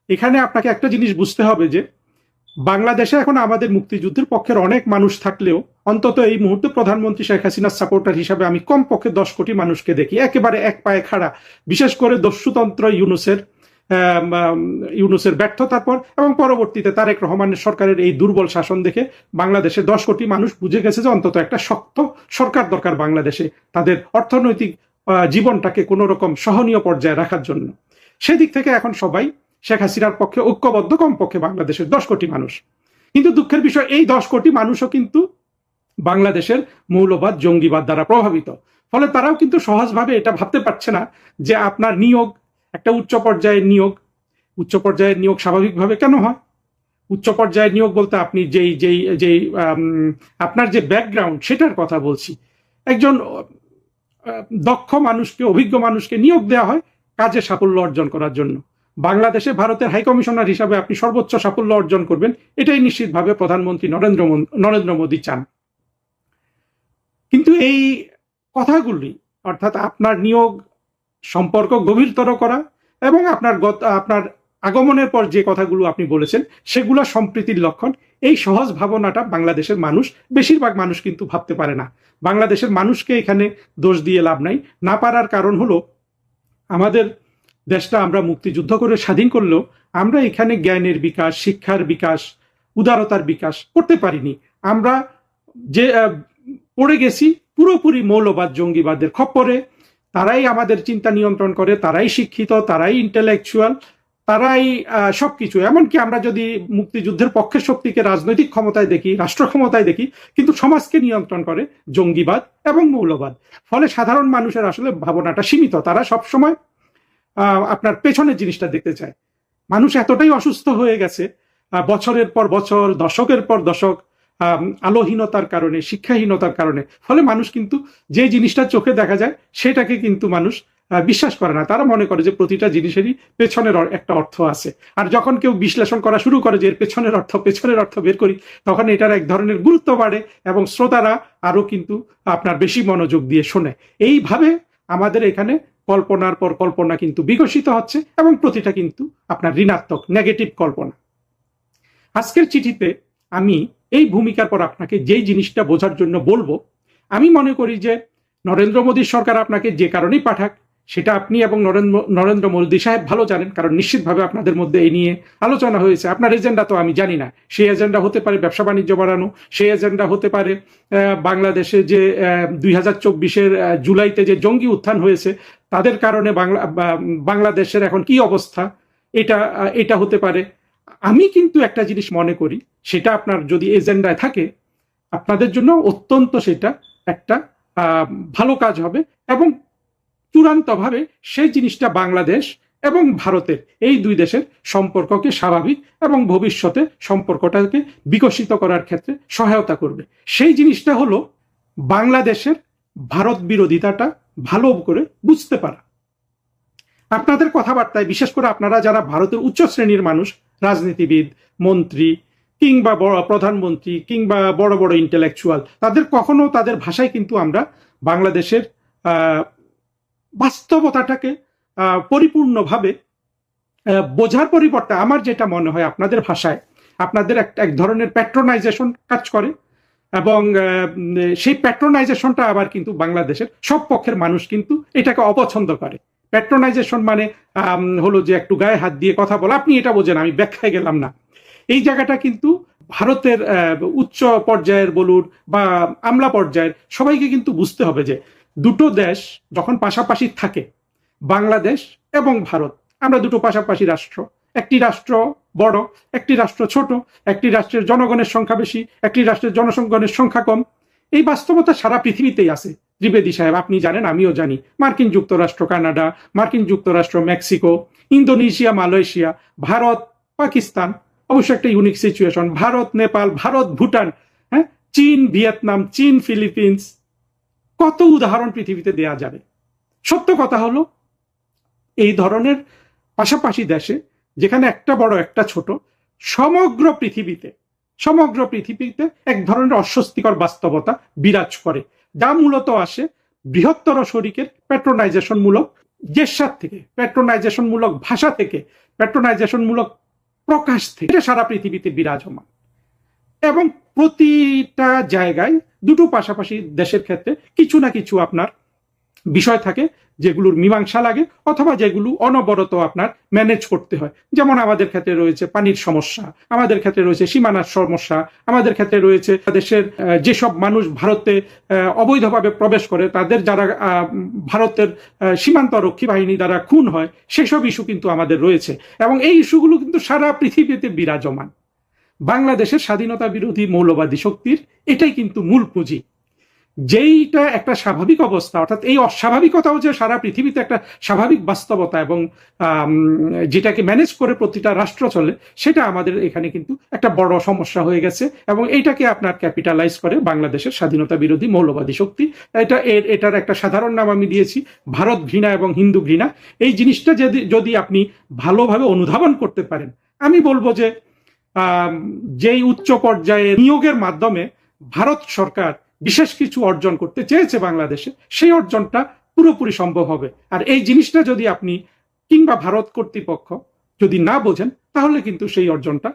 এখানে আপনাকে একটা জিনিস বুঝতে হবে যে বাংলাদেশে এখন আমাদের মুক্তিযুদ্ধের পক্ষের অনেক মানুষ থাকলেও অন্তত এই মুহূর্তে প্রধানমন্ত্রী শেখ হাসিনার সাপোর্টার হিসাবে আমি কমপক্ষে 10 কোটি মানুষকে দেখি একেবারে এক পায়ে খাড়া, বিশেষ করে দস্যুতন্ত্র ইউনূসের ব্যর্থতার পর এবং পরবর্তীতে তারেক রহমানের সরকারের এই দুর্বল শাসন দেখে বাংলাদেশে 10 কোটি মানুষ বুঝে গেছে যে অন্তত একটা শক্ত সরকার দরকার বাংলাদেশে, তাদের অর্থনৈতিক জীবনটাকে কোনো রকম সহনীয় পর্যায়ে রাখার জন্য। সেদিক থেকে এখন সবাই শেখ হাসিনার পক্ষে ঐক্যবদ্ধ, কমপক্ষে বাংলাদেশের 10 কোটি মানুষ। কিন্তু দুঃখের বিষয়, এই 10 কোটি মানুষও কিন্তু বাংলাদেশের মৌলবাদ জঙ্গিবাদ দ্বারা প্রভাবিত। ফলে তারাও কিন্তু সহজভাবে এটা ভাবতে পারছে না যে আপনার নিয়োগ একটা উচ্চ পর্যায়ের নিয়োগ স্বাভাবিকভাবে কেন হয়? উচ্চ পর্যায়ের নিয়োগ বলতে আপনি যেই আপনার যে ব্যাকগ্রাউন্ড সেটার কথা বলছি। একজন দক্ষ মানুষকে, অভিজ্ঞ মানুষকে নিয়োগ দেওয়া হয় কাজে সাফল্য অর্জন করার জন্য। বাংলাদেশে ভারতের হাই কমিশনার হিসাবে আপনি সর্বোচ্চ সাফল্য অর্জন করবেন, এটাই নিশ্চিতভাবে প্রধানমন্ত্রী নরেন্দ্র মোদী চান। কিন্তু এই কথাগুলি, অর্থাৎ আপনার নিয়োগ সম্পর্ক গভীরতর করা এবং আপনার আগমনের পর যে কথাগুলো আপনি বলেছেন সেগুলো সম্প্রীতির লক্ষণ, এই সহজ ভাবনাটা বাংলাদেশের মানুষ, বেশিরভাগ মানুষ কিন্তু ভাবতে পারে না। বাংলাদেশের মানুষকে এখানে দোষ দিয়ে লাভ নাই। না পারার কারণ হলো আমাদের দেশটা আমরা মুক্তিযুদ্ধ করে স্বাধীন করলেও আমরা এখানে জ্ঞানের বিকাশ, শিক্ষার বিকাশ, উদারতার বিকাশ করতে পারিনি। আমরা যে পড়ে গেছি পুরোপুরি মৌলবাদ জঙ্গিবাদের খপ্পরে। তারাই আমাদের চিন্তা নিয়ন্ত্রণ করে, তারাই শিক্ষিত, তারাই ইন্টেলেকচুয়াল, তারাই সবকিছু। এমনকি আমরা যদি মুক্তিযুদ্ধের পক্ষের শক্তিকে রাজনৈতিক ক্ষমতায় দেখি, রাষ্ট্র ক্ষমতায় দেখি, কিন্তু সমাজকে নিয়ন্ত্রণ করে জঙ্গিবাদ এবং মৌলবাদ। ফলে সাধারণ মানুষের আসলে ভাবনাটা সীমিত, তারা সবসময় আপনার পেছনের জিনিসটা দেখতে চায়। মানুষ এতটাই অসুস্থ হয়ে গেছে বছরের পর বছর, দশকের পর দশক আলোহীনতার কারণে, শিক্ষাহীনতার কারণে। ফলে মানুষ কিন্তু যে জিনিসটা চোখে দেখা যায় সেটাকে কিন্তু মানুষ বিশ্বাস করে না। তারা মনে করে যে প্রতিটা জিনিসেরই পেছনের একটা অর্থ আছে। আর যখন কেউ বিশ্লেষণ করা শুরু করে যে এর পেছনের অর্থ বের করি, তখন এটার এক ধরনের গুরুত্ব বাড়ে এবং শ্রোতারা আরো কিন্তু আপনার বেশি মনোযোগ দিয়ে শোনে। এইভাবে আমাদের এখানে কল্পনার পর কল্পনা কিন্তু বিকশিত হচ্ছে এবং প্রতিটা কিন্তু আপনার ঋণাত্মক, নেগেটিভ কল্পনা। আজকের চিঠিতে আমি এই ভূমিকার পর আপনাকে যেই জিনিসটা বোঝার জন্য বলবো, আমি মনে করি যে নরেন্দ্র মোদী সরকার আপনাকে যে কারণেই পাঠাক, সেটা আপনি এবং নরেন্দ্র মোদী সাহেব ভালো জানেন, কারণ নিশ্চিতভাবে আপনাদের মধ্যে এই নিয়ে আলোচনা হয়েছে। আপনার এজেন্ডা তো আমি জানি না, সেই এজেন্ডা হতে পারে ব্যবসা বাণিজ্য বাড়ানো, সেই এজেন্ডা হতে পারে বাংলাদেশে যে 2024-এর জুলাইতে যে জঙ্গি উত্থান হয়েছে তাদের কারণে বাংলাদেশের এখন কি অবস্থা, এটা হতে পারে। আমি কিন্তু একটা জিনিস মনে করি, সেটা আপনার যদি এজেন্ডায় থাকে আপনাদের জন্য অত্যন্ত সেটা একটা ভালো কাজ হবে এবং চূড়ান্তভাবে সেই জিনিসটা বাংলাদেশ এবং ভারতের এই দুই দেশের সম্পর্ককে স্বাভাবিক এবং ভবিষ্যতে সম্পর্কটাকে বিকশিত করার ক্ষেত্রে সহায়তা করবে। সেই জিনিসটা হলো বাংলাদেশের ভারত বিরোধিতাটা ভালো করে বুঝতে পারা। আপনাদের কথাবার্তায়, বিশেষ করে আপনারা যারা ভারতের উচ্চ শ্রেণীর মানুষ, রাজনীতিবিদ, মন্ত্রী কিংবা প্রধানমন্ত্রী কিংবা বড় বড় ইন্টেলেকচুয়াল, তাদের কখনো তাদের ভাষায় কিন্তু আমরা বাংলাদেশের বাস্তবতাটাকে পরিপূর্ণভাবে বোঝার পরিবর্তে আমার যেটা মনে হয় আপনাদের ভাষায় আপনাদের এক ধরনের প্যাট্রোনাইজেশন কাজ করে এবং সেই প্যাট্রোনাইজেশনটা আবার কিন্তু বাংলাদেশের সব পক্ষের মানুষ কিন্তু এটাকে অপছন্দ করে। প্যাট্রোনাইজেশন মানে হলো যে একটু গায়ে হাত দিয়ে কথা বলা, আপনি এটা বোঝেন, আমি ব্যাখ্যায় গেলাম না। এই জায়গাটা কিন্তু ভারতের উচ্চ পর্যায়ের বলুন বা আমলা পর্যায়ের সবাইকে কিন্তু বুঝতে হবে যে দুটো দেশ যখন পাশাপাশি থাকে, বাংলাদেশ এবং ভারত, আমরা দুটো পাশাপাশি রাষ্ট্র, একটি রাষ্ট্র বড়, একটি রাষ্ট্র ছোট, একটি রাষ্ট্রের জনগণের সংখ্যা বেশি, একটি রাষ্ট্রের জনগণের সংখ্যা কম। এই বাস্তবতা সারা পৃথিবীতেই আছে। ত্রিবেদী সাহেব, আপনি জানেন, আমিও জানি, মার্কিন যুক্তরাষ্ট্র, কানাডা, মার্কিন যুক্তরাষ্ট্র, Mexico, Indonesia, Malaysia, Bharat, Pakistan, অবশ্য একটা ইউনিক সিচুয়েশন, ভারত, নেপাল, ভারত, ভুটান, হ্যাঁ, চীন, ভিয়েতনাম, চীন, ফিলিপিন্স, কত উদাহরণ পৃথিবীতে দেয়া যাবে। সত্য কথা হলো এই ধরনের পাশাপাশি দেশে, যেখানে একটা বড় একটা ছোট, সমগ্র পৃথিবীতে এক ধরনের অস্বস্তিকর বাস্তবতা বিরাজ করে, যা মূলত আসে বৃহত্তর শরিকের প্যাট্রোনাইজেশন মূলক জেসার থেকে, প্যাট্রোনাইজেশন মূলক ভাষা থেকে, প্যাট্রোনাইজেশন মূলক প্রকাশ থেকে এটা সারা পৃথিবীতে বিরাজমান। এবং প্রতিটা জায়গায় দুটো পাশাপাশি দেশের ক্ষেত্রে কিছু না কিছু আপনার বিষয় থাকে যেগুলোর মীমাংসা লাগে অথবা যেগুলো অনবরত আপনার ম্যানেজ করতে হয়। যেমন আমাদের ক্ষেত্রে রয়েছে পানির সমস্যা, আমাদের ক্ষেত্রে রয়েছে সীমানার সমস্যা, আমাদের ক্ষেত্রে রয়েছে দেশের যেসব মানুষ ভারতে অবৈধভাবে প্রবেশ করে তাদের যারা ভারতের সীমান্ত রক্ষী বাহিনী দ্বারা খুন হয় সেসব ইস্যু কিন্তু আমাদের রয়েছে এবং এই ইস্যুগুলো কিন্তু সারা পৃথিবীতে বিরাজমান। বাংলাদেশের স্বাধীনতা বিরোধী মৌলবাদী শক্তির এটাই কিন্তু মূল পুঁজি। যেইটা একটা স্বাভাবিক অবস্থা, অর্থাৎ এই অস্বাভাবিকতাও যে সারা পৃথিবীতে একটা স্বাভাবিক বাস্তবতা এবং যেটাকে ম্যানেজ করে প্রতিটা রাষ্ট্র চলে, সেটা আমাদের এখানে কিন্তু একটা বড় সমস্যা হয়ে গেছে এবং এইটাকে আপনার ক্যাপিটালাইজ করে বাংলাদেশের স্বাধীনতা বিরোধী মৌলবাদী শক্তি। এটার একটা সাধারণ নাম আমি দিয়েছি ভারত ঘৃণা এবং হিন্দু ঘৃণা। এই জিনিসটা যদি আপনি ভালোভাবে অনুধাবন করতে পারেন, আমি বলবো যে যেই উচ্চ পর্যায়ে নিয়োগের মাধ্যমে ভারত সরকার বিশেষ কিছু অর্জন করতে চেয়েছে বাংলাদেশে, সেই অর্জনটা পুরোপুরি সম্ভব হবে। আর এই জিনিসটা যদি আপনি কিংবা ভারত কর্তৃপক্ষ যদি না বোঝেন তাহলে কিন্তু সেই অর্জনটা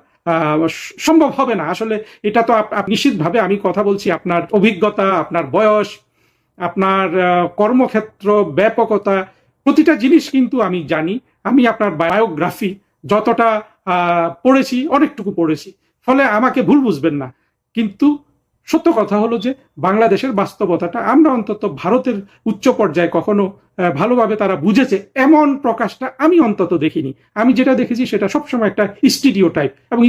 সম্ভব হবে না। আসলে এটা তো নিশ্চিতভাবে আমি কথা বলছি আপনার অভিজ্ঞতা, আপনার বয়স, আপনার কর্মক্ষেত্র, ব্যাপকতা, প্রতিটা জিনিস কিন্তু আমি জানি। আমি আপনার বায়োগ্রাফি যতটা পড়েছি অনেকটুকু পড়েছি, ফলে আমাকে ভুল বুঝবেন না। কিন্তু সত্য কথা হলো যে বাংলাদেশের বাস্তবতাটা আমরা অন্তত ভারতের উচ্চ পর্যায়ে কখনো ভালোভাবে তারা বুঝেছে এমন প্রকাশটা আমি অন্তত দেখিনি। আমি যেটা দেখেছি সেটা সবসময় একটা স্টিরিওটাইপ এবং